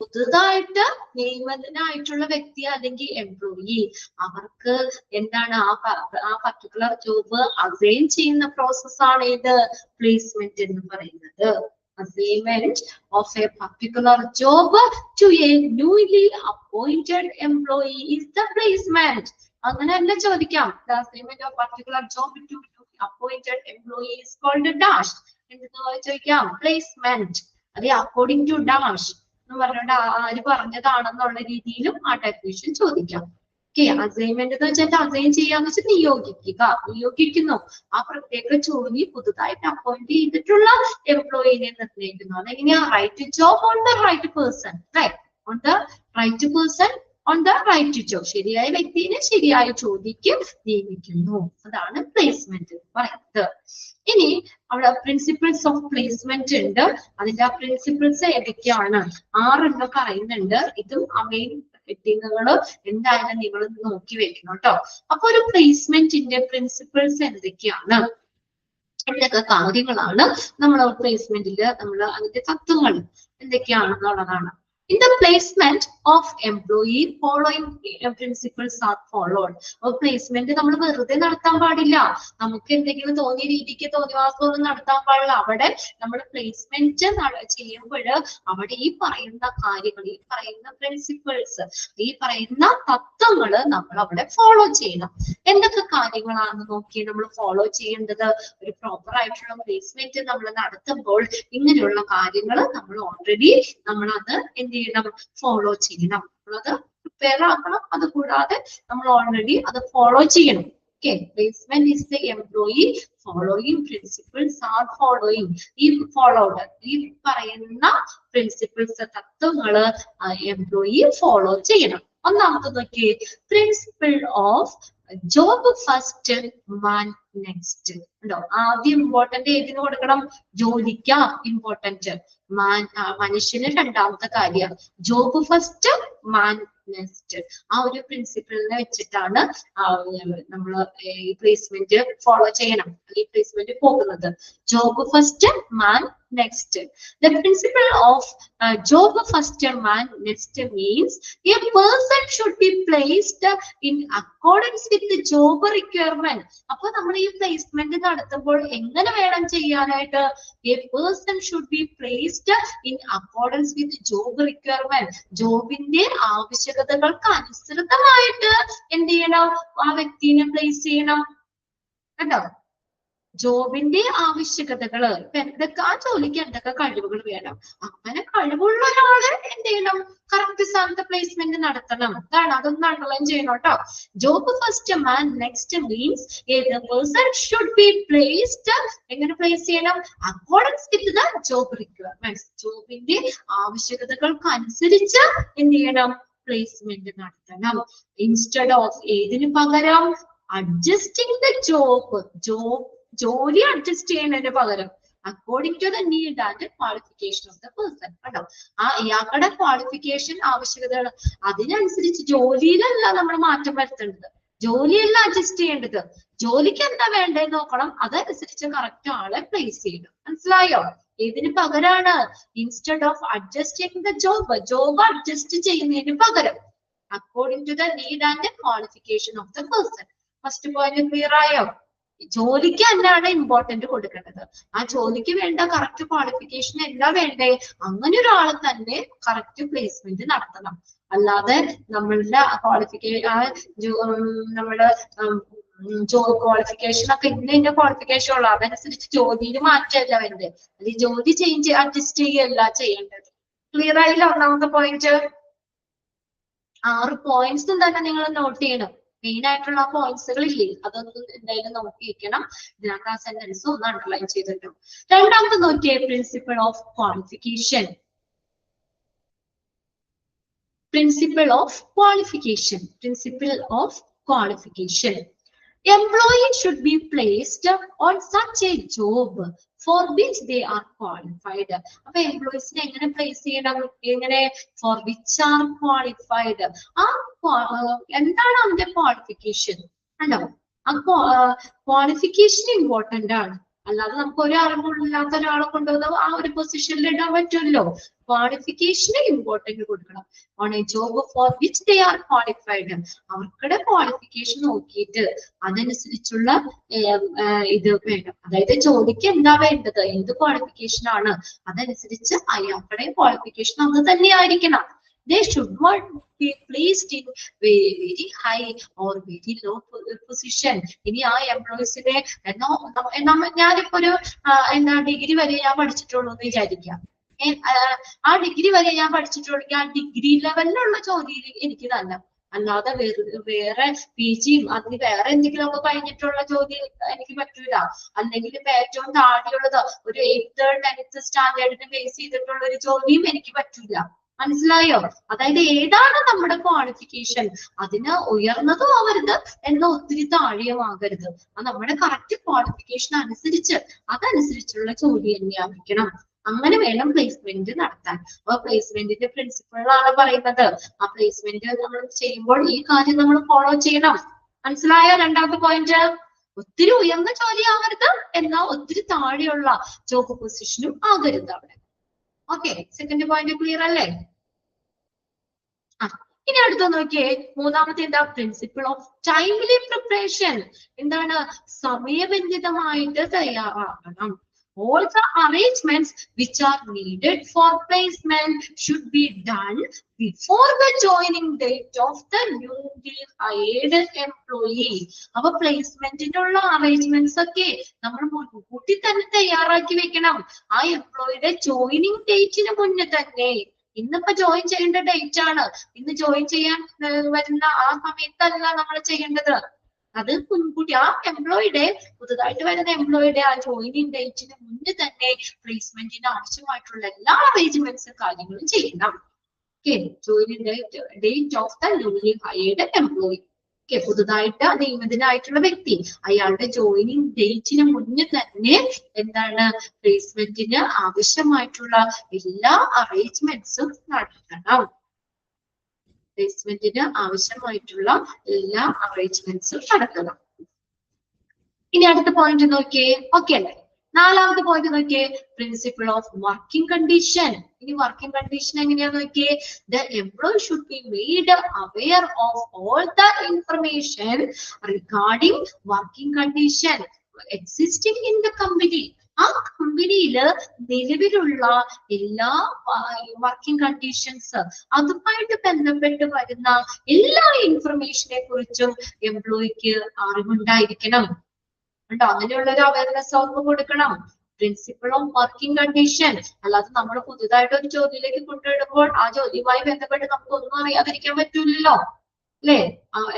പുതുതായിട്ട് നിയമിതനായിട്ടുള്ള വ്യക്തി അല്ലെങ്കിൽ എംപ്ലോയി, അവർക്ക് എന്താണ് ആ പർട്ടിക്കുലർ ജോബ് അസൈൻ ചെയ്യുന്ന പ്രോസസ്സാണ് ഇത് പ്ലേസ്മെന്റ് എന്ന് പറയുന്നത്. Assignment of a particular job to a newly appointed employee is the placement. അങ്ങനെ തന്നെ ചോദിക്കാം. The assignment of particular job to appointed employee is called dash. എന്തെന്ന് ചോദിക്കാം? പ്ലേസ്മെന്റ്. അത് അക്കോർഡിംഗ് ടു ഡാഷ് എന്ന് പറഞ്ഞിട്ട് ആര് പറഞ്ഞതാണെന്നുള്ള രീതിയിലും ആ ഡെഫിനിഷൻ ചോദിക്കാം. ഓക്കെ, അസൈൻമെന്റ് എന്ന് വെച്ചാൽ അസൈൻ ചെയ്യാന്ന് വെച്ചാൽ നിയോഗിക്കുക, നിയോഗിക്കുന്നു. ആ പ്രത്യേക ജോലി പുതുതായിട്ട് അപ്പോയിന്റ് ചെയ്തിട്ടുള്ള എംപ്ലോയിനെ നിർണ്ണയിക്കുന്നു. അതെങ്ങനെയാ? Right job on the right person, right on the right person on the right job. ശരിയായ വ്യക്തിനെ ശരിയായ ജോലിക്ക് നിയമിക്കുന്നു. അതാണ് പ്ലേസ്മെന്റ് എന്ന് പറയുന്നത്. ഇനി അവിടെ പ്രിൻസിപ്പിൾസ് ഓഫ് പ്ലേസ്മെന്റ് ഉണ്ട്. അതിന്റെ ആ പ്രിൻസിപ്പിൾസ് ഏതൊക്കെയാണ്? 6 പറയുന്നുണ്ട്. ഇതും മെയിൻ ഹെഡിങ്ങുകള് എന്തായാലും നിങ്ങൾ നോക്കി വെക്കണം കേട്ടോ. അപ്പൊ ഒരു പ്ലേസ്മെന്റിന്റെ പ്രിൻസിപ്പിൾസ് എന്തൊക്കെയാണ്, എന്തൊക്കെ കാര്യങ്ങളാണ് നമ്മൾ പ്ലേസ്മെന്റില് അതിന്റെ തത്വങ്ങൾ എന്തൊക്കെയാണെന്നുള്ളതാണ്. In the placement of employee, following principles are followed. Placement നമ്മൾ വെറുതെ നടത്താൻ പാടില്ല. നമുക്ക് എന്തെങ്കിലും തോന്നിയ രീതിക്ക് തോന്നിവാസമൊന്നും നടത്താൻ പാടില്ല. അവിടെ നമ്മൾ പ്ലേസ്മെന്റ് ചെയ്യുമ്പോൾ അവിടെ ഈ പറയുന്ന കാര്യങ്ങൾ, ഈ പറയുന്ന പ്രിൻസിപ്പിൾസ്, ഈ പറയുന്ന തത്വങ്ങൾ നമ്മൾ അവിടെ ഫോളോ ചെയ്യണം. എന്തൊക്കെ കാര്യങ്ങളാണെന്ന് നോക്കി നമ്മൾ ഫോളോ ചെയ്യേണ്ടത്? ഒരു പ്രോപ്പർ ആയിട്ടുള്ള പ്ലേസ്മെന്റ് നമ്മൾ നടത്തുമ്പോൾ ഇങ്ങനെയുള്ള കാര്യങ്ങൾ നമ്മൾ ഓൾറെഡി അത് എന്ത് ചെയ്യണം? ഫോളോ ചെയ്യണം. നമ്മളത് പ്രിപ്പയർ ആക്കണം. അത് കൂടാതെ നമ്മൾ ഓൾറെഡി അത് ഫോളോ ചെയ്യണം. Okay, placement is the employee following principles are following. ഈ ഫോളോഡ്, ഈ പറയുന്ന പ്രിൻസിപ്പിൾസ്, തത്വങ്ങള് എംപ്ലോയി ഫോളോ ചെയ്യണം. ഒന്നാമത്തെ നോക്കി, principle of job first man next. ഉണ്ടോ? ആദ്യം ഇമ്പോർട്ടന്റ് ഏതിന് കൊടുക്കണം? ജോലിക്കാ ഇമ്പോർട്ടന്റ്. മനുഷ്യന് രണ്ടാമത്തെ കാര്യം. Job first man next. ആ ഒരു പ്രിൻസിപ്പിളിനെ വെച്ചിട്ടാണ് നമ്മൾ ഈ പ്ലേസ്മെന്റ് ഫോളോ ചെയ്യണം, ഈ പ്ലേസ്മെന്റ് പോകുന്നത്. Job first man next. The principle of job first man next means a person should be placed in accordance with the job requirement. അപ്പൊ നമ്മൾ ഈ പ്ലേസ്മെന്റ് നടത്തുമ്പോൾ എങ്ങനെ വേണം ചെയ്യാനായിട്ട്? A person should be placed in accordance with job requirement. ജോബിന്റെ ആവശ്യകതകൾക്ക് അനുസൃതമായിട്ട് എന്ത് ചെയ്യണം? ആ വ്യക്തിനെ പ്ലേസ് ചെയ്യണം. കേട്ടോ? ജോബിന്റെ ആവശ്യകതകള്, എന്തൊക്കെ ആ ജോലിക്ക് എന്തൊക്കെ കഴിവുകൾ വേണം, അങ്ങനെ കഴിവുള്ള ഒരാള് എന്ത് ചെയ്യണം? കറക്റ്റ് സ്ഥാനത്ത് പ്ലേസ്മെന്റ് നടത്തണം. അതാണ്, അതൊന്നും അണ്ടർലൈൻ ചെയ്യണം കേട്ടോ. Job first man next means person should be placed. എങ്ങനെ പ്ലേസ് ചെയ്യണം? Accordance with the job requirements. ജോബിന്റെ ആവശ്യകതകൾക്ക് അനുസരിച്ച് എന്ത് ചെയ്യണം? പ്ലേസ്മെന്റ് നടത്തണം. ഇൻസ്റ്റെഡ് ഓഫ് ഏതിന് പകരം? അഡ്ജസ്റ്റിംഗ് ദ ജോലി അഡ്ജസ്റ്റ് ചെയ്യുന്നതിന് പകരം according to the need and qualification of the person. കേട്ടോ? ആ ഇയാളുടെ ക്വാളിഫിക്കേഷൻ, ആവശ്യകതകൾ അതിനനുസരിച്ച് ജോലിയിലല്ല നമ്മൾ മാറ്റം വരുത്തേണ്ടത്, ജോലിയല്ല അഡ്ജസ്റ്റ് ചെയ്യേണ്ടത്. ജോലിക്ക് എന്താ വേണ്ടതെന്ന് നോക്കണം, അതനുസരിച്ച് കറക്റ്റ് ആളെ പ്ലേസ് ചെയ്യണം. മനസ്സിലായോ? ഏതിന് പകരാണ്? Instead of adjusting the job adjust ചെയ്യുന്നതിന് പകരം according to the need and qualification of the person. First point clear ആയോ? ജോലിക്ക് തന്നെയാണ് ഇമ്പോർട്ടന്റ് കൊടുക്കേണ്ടത്. ആ ജോലിക്ക് വേണ്ട കറക്റ്റ് ക്വാളിഫിക്കേഷൻ എന്താ വേണ്ടേ? അങ്ങനെ ഒരാളെ തന്നെ കറക്റ്റ് പ്ലേസ്മെന്റ് നടത്തണം. അല്ലാതെ നമ്മളുടെ ക്വാളിഫിക്കേഷൻ നമ്മുടെ ജോബ് ക്വാളിഫിക്കേഷൻ ഒക്കെ ഇന്ന ക്വാളിഫിക്കേഷൻ ഉള്ള അതനുസരിച്ച് ജോലിയിൽ മാറ്റമല്ല വരുന്നത്. അല്ലെങ്കിൽ ജോലി ചേഞ്ച് അഡ്ജസ്റ്റ് ചെയ്യല്ല ചെയ്യേണ്ടത്. ക്ലിയർ ആയില്ല ഒന്നാമത്തെ പോയിന്റ്? 6 പോയിന്റ്സും തന്നെ നിങ്ങൾ നോട്ട് ചെയ്യണം. മെയിൻ ആയിട്ടുള്ള പോയിന്റ്സുകൾ ഇല്ലേ, അതൊന്നും എന്തായാലും നോക്കിയിരിക്കണം. ഇതിനകത്ത് ആ സെന്റൻസ് ഒന്ന് അണ്ടർലൈൻ ചെയ്തിട്ടും. രണ്ടാമത്തെ നോക്കിയേ, principle of qualification. Principle of qualification. Principle of qualification. Employee should be placed on such a job for which they are qualified. അപ്പൊ എംപ്ലോയീസിനെ എങ്ങനെ പ്ലേസ് ചെയ്യണം? എങ്ങനെ? for which are qualified. എന്താണ് അതിന്റെ ക്വാളിഫിക്കേഷൻ? അല്ലോ, ആ ക്വാളിഫിക്കേഷൻ ഇമ്പോർട്ടന്റ് ആണ്. അല്ലാതെ നമുക്ക് ഒരറിവില്ലാത്ത ഒരാളെ കൊണ്ടുവന്ന് ആ ഒരു പൊസിഷനിൽ ഇടാൻ പറ്റുമല്ലോ. ക്വാളിഫിക്കേഷന് ഇമ്പോർട്ടന്റ് കൊടുക്കണം. On a job for which they are qualified. അവർക്കുടെ ക്വാളിഫിക്കേഷൻ നോക്കിയിട്ട് അതനുസരിച്ചുള്ള ഇത് വേണം. അതായത് ജോലിക്ക് എന്താ വേണ്ടത്, എന്ത് ക്വാളിഫിക്കേഷൻ ആണ്, അതനുസരിച്ച് അയാളുടെ ക്വാളിഫിക്കേഷൻ അത് തന്നെ ആയിരിക്കണം. They should not be placed in very high or very low position. ഇനി ആ എംപ്ലോയീസിനെ ഞാനിപ്പോ ഒരു ഡിഗ്രി വരെ ഞാൻ പഠിച്ചിട്ടുള്ളൂ എന്ന് വിചാരിക്കാം. ആ ഡിഗ്രി വരെ ഞാൻ പഠിച്ചിട്ടുള്ളൂ, ആ ഡിഗ്രി ലെവലിലുള്ള ജോലിയിൽ എനിക്ക് തന്നെ. അല്ലാതെ വേറെ PG അതിന് വേറെ എന്തെങ്കിലും ഒക്കെ കഴിഞ്ഞിട്ടുള്ള ജോലി എനിക്ക് പറ്റൂല. അല്ലെങ്കിൽ ഇപ്പൊ ഏറ്റവും താഴെയുള്ളത് ഒരു 8th 10th സ്റ്റാൻഡേർഡിനെ ബേസ് ചെയ്തിട്ടുള്ള ഒരു ജോലിയും എനിക്ക് പറ്റൂല. മനസ്സിലായോ? അതായത് ഏതാണ് നമ്മുടെ ക്വാളിഫിക്കേഷൻ, അതിന് ഉയർന്നതും ആവരുത് എന്നാൽ ഒത്തിരി താഴെയുമാകരുത്. അത് നമ്മുടെ കറക്റ്റ് ക്വാളിഫിക്കേഷൻ അനുസരിച്ച് അതനുസരിച്ചുള്ള ജോലി തന്നെയായിരിക്കണം. അങ്ങനെ വേണം പ്ലേസ്മെന്റ് നടത്താൻ. അപ്പൊ പ്ലേസ്മെന്റിന്റെ പ്രിൻസിപ്പിളാണ് പറയുന്നത്. ആ പ്ലേസ്മെന്റ് നമ്മൾ ചെയ്യുമ്പോൾ ഈ കാര്യം നമ്മൾ ഫോളോ ചെയ്യണം. മനസ്സിലായോ? രണ്ടാമത്തെ പോയിന്റ്, ഒത്തിരി ഉയർന്ന ജോലി ആവരുത് എന്നാൽ ഒത്തിരി താഴെയുള്ള ജോബ് പൊസിഷനും ആകരുത് അവിടെ. ഓക്കെ, സെക്കൻഡ് പോയിന്റ് ക്ലിയർ അല്ലേ? ഇനി അടുത്ത നോക്കിയേ, മൂന്നാമത്തെ എന്താ? Principle of timely preparation. എന്താണ്? സമയബന്ധിതമായിട്ട് തയ്യാറാകണം. All the arrangements which are needed for placement should be done before the joining date of the newly hired employee. അപ്പൊ പ്ലേസ്മെന്റിനുള്ള അറേഞ്ച്മെന്റ്സ് ഒക്കെ നമ്മൾ മുൻകൂട്ടി തന്നെ തയ്യാറാക്കി വെക്കണം. ആ എംപ്ലോയിയുടെ ജോയിനിങ് ഡേറ്റിന് മുന്നേ തന്നെ. ഇന്നിപ്പോ ജോയിൻ ചെയ്യേണ്ട ഡേറ്റ് ആണ്, ഇന്ന് ജോയിൻ ചെയ്യാൻ വരുന്ന ആ സമയത്തല്ല നമ്മൾ ചെയ്യേണ്ടത്. അത് മുൻകൂട്ടി ആ എംപ്ലോയിയുടെ പുതുതായിട്ട് വരുന്ന എംപ്ലോയിയുടെ ആ ജോയിനിങ് ഡേറ്റിന് മുന്നേ തന്നെ പ്ലേസ്മെന്റിന് ആവശ്യമായിട്ടുള്ള എല്ലാ അറേഞ്ച്മെന്റ്സും കാര്യങ്ങളും ചെയ്യണം. Okay, joining date of the newly hired employee. Okay, പുതുതായിട്ട് നിയമിതനായിട്ടുള്ള വ്യക്തി അയാളുടെ ജോയിനിങ് ഡേറ്റിന് മുന്നേ തന്നെ എന്താണ്? പ്ലേസ്മെന്റിന് ആവശ്യമായിട്ടുള്ള എല്ലാ അറേഞ്ച്മെന്റ്സും നടത്തണം. പ്ലേസ്മെന്റിന് ആവശ്യമായിട്ടുള്ള എല്ലാ അറേഞ്ച്മെന്റ്സും നടത്തണം. ഇനി അടുത്ത പോയിന്റ് നോക്കിയേ. ഓക്കെ അല്ലേ? നാലാമത്തെ പോയിന്റ് നോക്കിയേ, പ്രിൻസിപ്പിൾ ഓഫ് വർക്കിംഗ് കണ്ടീഷൻ. ഇനി വർക്കിംഗ് കണ്ടീഷൻ എങ്ങനെയാന്ന് നോക്കിയേ, the employee should be made aware of all the information regarding working condition existing in the company. ആ കമ്പനിയില് നിലവിലുള്ള എല്ലാ വർക്കിംഗ് കണ്ടീഷൻസ് അതുമായിട്ട് ബന്ധപ്പെട്ട് വരുന്ന എല്ലാ ഇൻഫർമേഷനെ കുറിച്ചും എംപ്ലോയിക്ക് അറിവുണ്ടായിരിക്കണം. ഉണ്ടോ? അങ്ങനെയുള്ള ഒരു അവയർനെസ് അവർക്ക് കൊടുക്കണം. Principle of working condition. അല്ലാതെ നമ്മൾ പുതുതായിട്ട് ഒരു ജോലിയിലേക്ക് കൊണ്ടുവരുമ്പോൾ ആ ജോലിയുമായി ബന്ധപ്പെട്ട് നമുക്ക് ഒന്നും അറിയാതിരിക്കാൻ പറ്റൂലല്ലോ, അല്ലേ?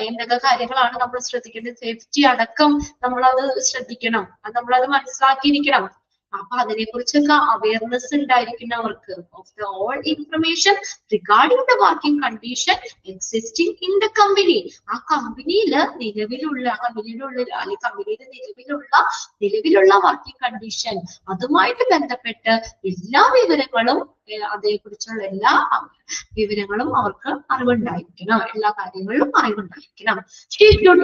എന്തൊക്കെ കാര്യങ്ങളാണ് നമ്മൾ ശ്രദ്ധിക്കേണ്ടത്, സേഫ്റ്റി അടക്കം നമ്മളത് ശ്രദ്ധിക്കണം, അത് നമ്മളത് മനസ്സിലാക്കിയിരിക്കണം. അപ്പൊ അതിനെ കുറിച്ചൊക്കെ അവയർനെസ് ഉണ്ടായിരിക്കണം അവർക്ക്. Of the all information regarding the working condition existing in the company. ആ കമ്പനിയില് നിലവിലുള്ള നിലവിലുള്ള വർക്കിംഗ് കണ്ടീഷൻ അതുമായിട്ട് ബന്ധപ്പെട്ട് എല്ലാ വിവരങ്ങളും അതേക്കുറിച്ചുള്ള എല്ലാ വിവരങ്ങളും അവർക്ക് അറിവുണ്ടായിരിക്കണം. എല്ലാ കാര്യങ്ങളിലും അറിവുണ്ടായിരിക്കണം. She should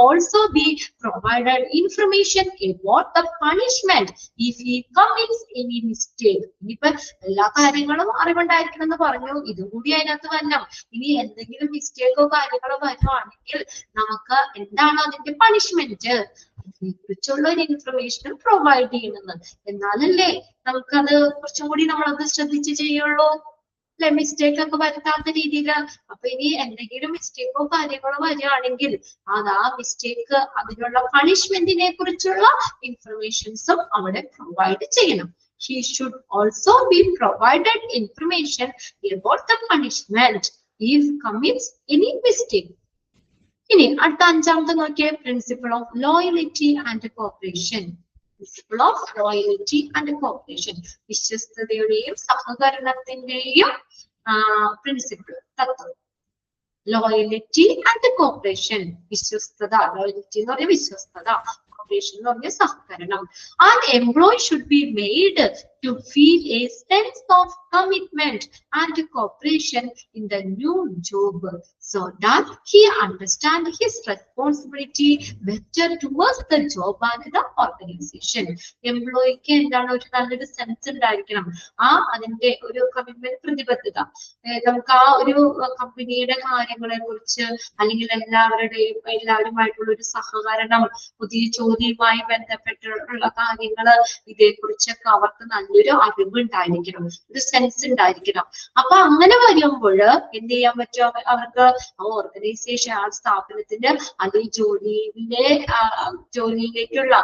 also be provided information about the punishment if he commits any mistake. ഇനിയിപ്പോ എല്ലാ കാര്യങ്ങളും അറിവുണ്ടായിരിക്കണം എന്ന് പറഞ്ഞു, ഇതും കൂടി അതിനകത്ത് വരണം. ഇനി എന്തെങ്കിലും മിസ്റ്റേക്കോ കാര്യങ്ങളോ വരുവാണെങ്കിൽ നമുക്ക് എന്താണ് അതിന്റെ പണിഷ്മെന്റ്, അതിനെക്കുറിച്ചുള്ള ഒരു ഇൻഫർമേഷൻ പ്രൊവൈഡ് ചെയ്യണമെന്ന്. എന്നാലല്ലേ നമുക്കത് കുറച്ചും കൂടി നമ്മളത് ശ്രദ്ധിച്ച് ചെയ്യുള്ളൂ, മിസ്റ്റേക്ക് ഒക്കെ വരുത്താത്ത രീതിയിൽ. അപ്പൊ ഇനി എന്തെങ്കിലും മിസ്റ്റേക്കോ കാര്യങ്ങളോ വരികയാണെങ്കിൽ അത് ആ മിസ്റ്റേക്ക് അതിനുള്ള പണിഷ്മെന്റിനെ കുറിച്ചുള്ള ഇൻഫർമേഷൻസും അവിടെ പ്രൊവൈഡ് ചെയ്യണം. He should also be provided information about the punishment if commits any mistake. ഇനി അടുത്ത അഞ്ചാമത്തെ നോക്കിയ principle of loyalty and cooperation. Principle of loyalty and cooperation, വിശ്വസ്തതയുടെയും സഹകരണത്തിന്റെയും പ്രിൻസിപ്പിൾ, തത്വം. ലോയലിറ്റി ആൻഡ് കോപ്പറേഷൻ, വിശ്വസ്തത, ലോയലിറ്റി എന്ന് പറഞ്ഞാൽ വിശ്വസ്തത, കോപ്പറേഷൻ എന്ന് പറഞ്ഞാൽ സഹകരണം. An employee should be made to feel a sense of commitment and cooperation in the new job so that he understands his responsibility better towards the job and the organization. എംപ്ലോയിക്ക് എന്താണ് ഒരു നല്ലൊരു sense ഉണ്ടായിരിക്കണം, അതിന്റെ ഒരു commitment, പ്രതിബദ്ധത. നമുക്ക് ആ ഒരു കമ്പനിയുടെ കാര്യങ്ങളെ കുറിച്ച് അല്ലെങ്കിൽ എല്ലാവരുമായിട്ടുള്ള ഒരു സഹകരണം, പുതിയ ജോലിയുമായി ബന്ധപ്പെട്ടുള്ള കാര്യങ്ങള്, ഇതേക്കുറിച്ചൊക്കെ അവർക്ക് നല്ലൊരു അറിവ് ഉണ്ടായിരിക്കണം, ഒരു സെൻസ് ഉണ്ടായിരിക്കണം. അപ്പൊ അങ്ങനെ വരുമ്പോൾ എന്ത് ചെയ്യാൻ പറ്റും അവർക്ക്? ഓർഗനൈസേഷൻ, ആ സ്ഥാപനത്തിന്റെ അല്ലെങ്കിൽ ജോലിയിലേക്കുള്ള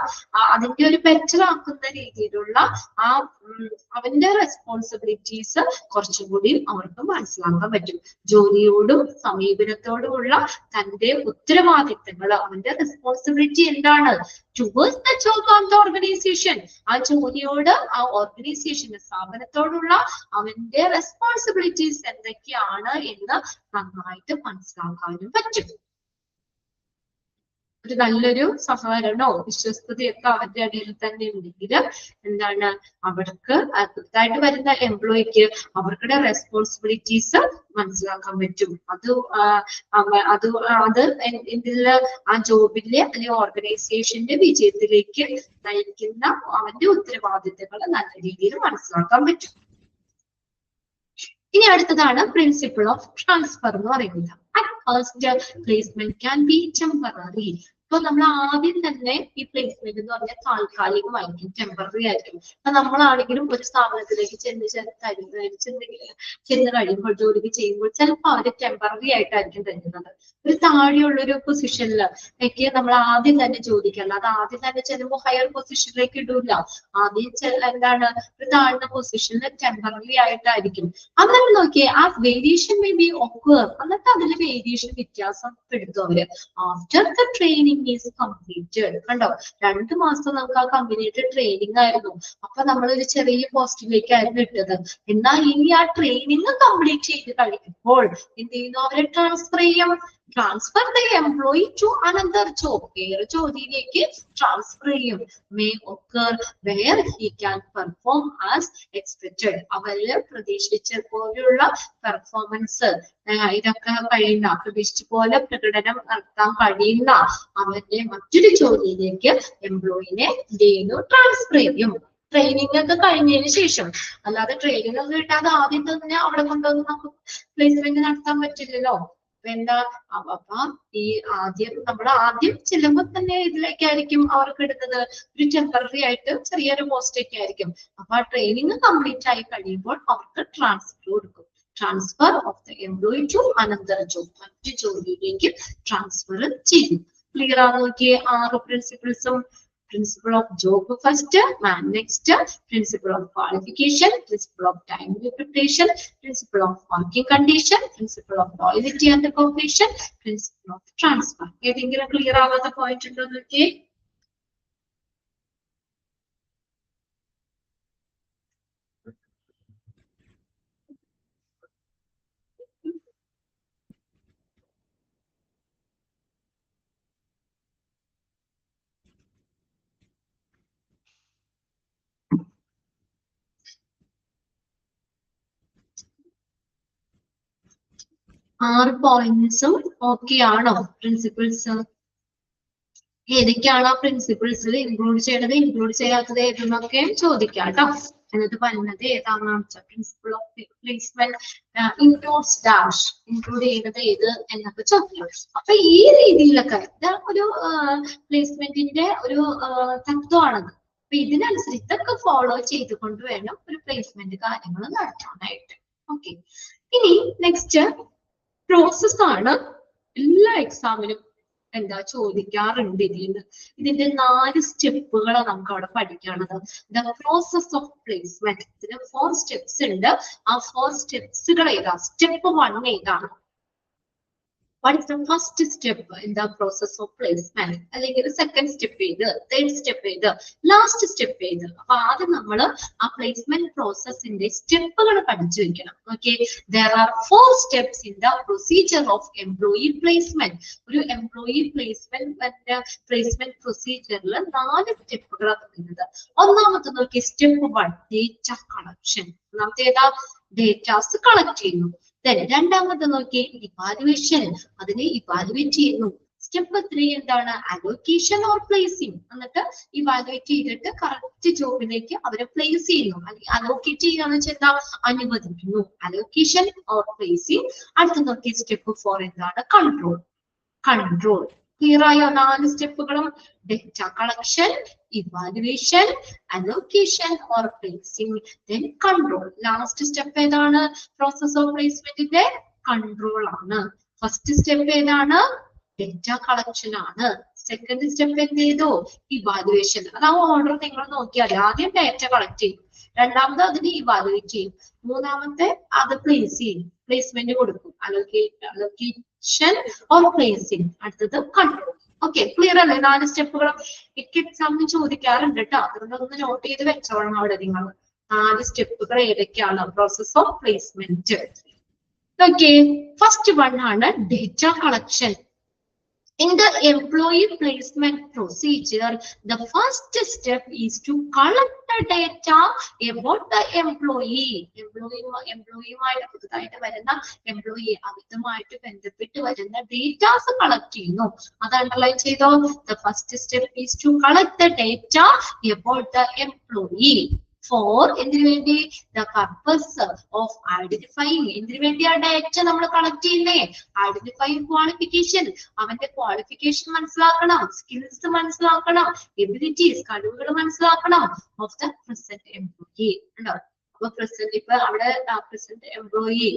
അതിന്റെ ഒരു ബെറ്റർ ആക്കുന്ന രീതിയിലുള്ള അവന്റെ റെസ്പോൺസിബിലിറ്റീസ് കുറച്ചും കൂടി അവർക്ക് മനസ്സിലാക്കാൻ പറ്റും. ജോലിയോടും സമീപനത്തോടുമുള്ള തന്റെ ഉത്തരവാദിത്തങ്ങൾ, അവന്റെ റെസ്പോൺസിബിലിറ്റി എന്താണ്? Towards the job and the organisation, ആ ജോലിയോട്, ആ ഓർഗനൈസേഷന്റെ സ്ഥാപനത്തോടുള്ള അവന്റെ റെസ്പോൺസിബിലിറ്റീസ് എന്തൊക്കെയാണ് എന്ന് നന്നായിട്ട് മനസ്സിലാക്കാനും പറ്റും. ഒരു നല്ലൊരു സഹകരണോ വിശ്വസ്തതയൊക്കെ അവരുടെ ഇടയിൽ തന്നെ ഉണ്ടെങ്കിൽ എന്താണ് അവർക്ക് പുതുതായിട്ട് വരുന്ന എംപ്ലോയിക്ക് അവർക്കുടെ റെസ്പോൺസിബിലിറ്റീസ് മനസ്സിലാക്കാൻ പറ്റും. അത് ഇതില് ആ ജോബിലെ അല്ലെങ്കിൽ ഓർഗനൈസേഷന്റെ വിജയത്തിലേക്ക് നയിക്കുന്ന അവന്റെ ഉത്തരവാദിത്തങ്ങൾ നല്ല രീതിയിൽ മനസ്സിലാക്കാൻ പറ്റും. ഇനി അടുത്തതാണ് പ്രിൻസിപ്പിൾ ഓഫ് ട്രാൻസ്ഫർ എന്ന് പറയുന്നത്. At first, placement can be temporary. ഇപ്പൊ നമ്മൾ ആദ്യം തന്നെ ഈ പ്ലേസ്മെന്റ് എന്ന് പറഞ്ഞാൽ താൽക്കാലികമായിരിക്കും, ടെമ്പററി ആയിരിക്കും. അപ്പൊ നമ്മളാണെങ്കിലും ഒരു സ്ഥാപനത്തിലേക്ക് ചെന്ന് കഴിയുമ്പോൾ, ജോലിക്ക് ചെയ്യുമ്പോൾ ചിലപ്പോൾ അവര് ടെമ്പററി ആയിട്ടായിരിക്കും തരുന്നത്. ഒരു താഴെയുള്ള ഒരു പൊസിഷനിലേക്ക് നമ്മൾ ആദ്യം തന്നെ ചോദിക്കല്ല, അത് ആദ്യം തന്നെ ചെല്ലുമ്പോൾ ഹയർ പൊസിഷനിലേക്ക് ഇടൂല. ആദ്യം എന്താണ് ഒരു താഴ്ന്ന പൊസിഷനിൽ ടെമ്പററി ആയിട്ടായിരിക്കും. അന്നേരം നോക്കിയേ, ആ വേരിയേഷൻ മേ ബി ഒക്കർ, എന്നിട്ട് അതിൽ വേരിയേഷൻ വ്യത്യാസം പെടുത്തും അവര്. After the training is completed. കണ്ടോ, 2 മാസം നമുക്ക് ആ കമ്പനിയുടെ ട്രെയിനിങ് ആയിരുന്നു. അപ്പൊ നമ്മളൊരു ചെറിയ പോസ്റ്റിലേക്കായിരുന്നു ഇട്ടത്. എന്നാൽ ഇനി ആ ട്രെയിനിങ് കംപ്ലീറ്റ് ചെയ്ത് കഴിയുമ്പോൾ എന്ത് ചെയ്യുന്നു? അവരെ ട്രാൻസ്ഫർ ചെയ്യും. Transfer the employee to another job, വേറെ ജോലിയിലേക്ക് ട്രാൻസ്ഫർ ചെയ്യും. May occur where he can perform as expected. അവര് പ്രതീക്ഷിച്ച പോലെയുള്ള പെർഫോമൻസ്, ഇതൊക്കെ കഴിയുന്ന, പ്രതീക്ഷിച്ച പോലെ പ്രകടനം നടത്താൻ കഴിയുന്ന അവരുടെ മറ്റൊരു ജോലിയിലേക്ക് എംപ്ലോയിനെ ട്രാൻസ്ഫർ ചെയ്യും. ട്രെയിനിങ് ഒക്കെ കഴിഞ്ഞതിന് ശേഷം. അല്ലാതെ ട്രെയിനിങ് ഒക്കെ കിട്ടാതെ ആദ്യം തന്നെ അവിടെ കൊണ്ടുവന്ന് നമുക്ക് പ്ലേസ്മെന്റ് നടത്താൻ പറ്റില്ലല്ലോ. എന്താ, അപ്പൊ ഈ നമ്മൾ ആദ്യം ചെല്ലുമ്പോൾ തന്നെ ഇതിലേക്കായിരിക്കും അവർക്ക് ഇടുന്നത്, ഒരു ടെമ്പററി ആയിട്ട് ചെറിയൊരു പോസ്റ്റ് ഒക്കെ ആയിരിക്കും. അപ്പൊ ആ ട്രെയിനിങ് കംപ്ലീറ്റ് ആയി കഴിയുമ്പോൾ അവർക്ക് ട്രാൻസ്ഫർ കൊടുക്കും. Transfer of the employee to another job, മറ്റു ജോലിയിലേക്ക് ട്രാൻസ്ഫർ ചെയ്യും. ക്ലിയർ ആണെന്ന് നോക്കിയേ 6 പ്രിൻസിപ്പിൾസും. Principle of job first, man next, principle of qualification, principle of timely preparation, principle of working condition, principle of loyalty and cooperation, principle of transfer. ഏതെങ്കിലും clear ആവാത്ത point ഉണ്ടോ നോക്കിയേ? ആറ് പോയിന്റ്സും ഓക്കെ ആണോ? പ്രിൻസിപ്പിൾസ് ഏതൊക്കെയാണ്? ആ പ്രിൻസിപ്പിൾസിൽ ഇൻക്ലൂഡ് ചെയ്യേണ്ടത്, ഇൻക്ലൂഡ് ചെയ്യാത്തത് ഏതെന്നൊക്കെ ചോദിക്കാം കേട്ടോ. എന്നിട്ട് പറയുന്നത് ഏതാണെന്ന് വെച്ചാൽ principle of placement includes dash, include ചെയ്യുന്നത് ഏത് എന്നൊക്കെ ചോദിക്കാം. അപ്പൊ ഈ രീതിയിലൊക്കെ ഒരു പ്ലേസ്മെന്റിന്റെ ഒരു തത്വമാണത്. അപ്പൊ ഇതിനനുസരിച്ച് ഇതൊക്കെ ഫോളോ ചെയ്തുകൊണ്ട് വേണം ഒരു പ്ലേസ്മെന്റ് കാര്യങ്ങൾ നടത്താനായിട്ട്. ഓക്കെ. ഓക്കെ. ഇനി നെക്സ്റ്റ് പ്രോസസ് ആണ്. എല്ലാ എക്സാമിനും എന്താ ചോദിക്കാറുണ്ട് ഇതിന്റെ 4 സ്റ്റെപ്പുകളാണ് നമുക്ക് അവിടെ പഠിക്കാനുള്ളത്. The process of placement. ഇതിന് 4 സ്റ്റെപ്സ് ഉണ്ട്. ആ 4 സ്റ്റെപ്സുകൾ ഏതാ? സ്റ്റെപ്പ് 1 ഏതാണ്? What is the first step in the process of placement? അല്ലെങ്കിൽ സെക്കൻഡ് സ്റ്റെപ്പ് ഏത്, തേർഡ് സ്റ്റെപ്പ് ഏത്, ലാസ്റ്റ് സ്റ്റെപ്പ് ഏത്? അപ്പൊ ആദ്യം നമ്മൾ ആ പ്ലേസ്മെന്റ് പ്രോസസ്സിന്റെ സ്റ്റെപ്പുകൾ പഠിച്ചു വെക്കണം. Okay, there are 4 steps in the procedure of employee placement. ഒരു എംപ്ലോയി പ്ലേസ്മെന്റ് പ്രൊസീജിയറിൽ 4 സ്റ്റെപ്പുകളാണ് പറയുന്നത്. ഒന്നാമത്തെ നോക്കി സ്റ്റെപ്പ് 1 ഡേറ്റ കളക്ഷൻ. ഒന്നാമത്തെ ഏതാ? ഡേറ്റാസ് കളക്ട് ചെയ്യുന്നു. രണ്ടാമത് നോക്കി ഇവാലുവേഷൻ, അതിനെ ഇവാലുവേറ്റ് ചെയ്യുന്നു. സ്റ്റെപ്പ് 3 എന്താണ്? Allocation or placing. എന്നിട്ട് ഇവാലുവേറ്റ് ചെയ്തിട്ട് കറക്റ്റ് ജോബിലേക്ക് അവരെ പ്ലേസ് ചെയ്യുന്നു. അല്ലെങ്കിൽ അലോക്കേറ്റ് ചെയ്യാന്ന് വെച്ചാൽ എന്താ? അനുവദിക്കുന്നു. Allocation or placing. അടുത്ത നോക്കി സ്റ്റെപ്പ് 4 എന്താണ്? കൺട്രോൾ. കൺട്രോൾ. ക്ലിയർ ആയോ? 4 സ്റ്റെപ്പുകളും data collection, evaluation, allocation or placing, then control. Last step ഏതാണ്? പ്രോസസ് ഓഫ് പ്ലേസ്മെന്റിന്റെ കൺട്രോൾ ആണ്. ഫസ്റ്റ് സ്റ്റെപ്പ് ഏതാണ്? ഡേറ്റ കളക്ഷൻ ആണ്. സെക്കൻഡ് സ്റ്റെപ്പ് എന്ത് ചെയ്തു? ഇവാലുവേഷൻ. അത് ആ ഓർഡർ നിങ്ങൾ നോക്കിയാൽ ആദ്യം ഡേറ്റ കളക്ട് ചെയ്യും, രണ്ടാമത് അതിന് ഇവാലുവേറ്റ് ചെയ്യും, മൂന്നാമത്തെ അത് പ്ലേസ് ചെയ്യും, പ്ലേസ്മെന്റ് കൊടുക്കും, അലോക്കേഷൻ ഓർ പ്ലേസിംഗ്, അടുത്തത് കൺട്രോൾ. ഓക്കെ, ക്ലിയർ അല്ലേ? 4 സ്റ്റെപ്പുകളും എക്സാമിന് ചോദിക്കാറുണ്ട് കേട്ടോ. അതുകൊണ്ട് ഒന്ന് നോട്ട് ചെയ്ത് വെച്ചോളണം അവിടെ നിങ്ങൾ. 4 സ്റ്റെപ്പുകൾ ഏതൊക്കെയാണ് process of placement? Okay, first one ആണ് data collection. In the employee placement procedure, the first step is to collect the data about the employee. എംപ്ലോയിയുമായിട്ട് പുതുതായിട്ട് വരുന്ന എംപ്ലോയി, അവരുമായിട്ട് ബന്ധപ്പെട്ട് വരുന്ന ഡേറ്റാസ് കളക്ട് ചെയ്യുന്നു. അത് അണ്ടർലൈൻ ചെയ്തോ? The first step is to collect the data about the employee. For എന്തിനു വേണ്ടി? The purpose of identifying. എന്തിനു വേണ്ടി ആ ഡേറ്റ നമ്മൾ കളക്ട് ചെയ്യുന്നേ? Identifying qualification. അവന്റെ ക്വാളിഫിക്കേഷൻ മനസ്സിലാക്കണം, സ്കിൽസ് മനസ്സിലാക്കണം, എബിലിറ്റീസ്, കഴിവുകൾ മനസ്സിലാക്കണം ഓഫ് ദ പ്രസന്റ് എംപ്ലോയി. ഉണ്ടോ? അപ്പൊ പ്രസന്റ് ഇപ്പൊ അവിടെ present employee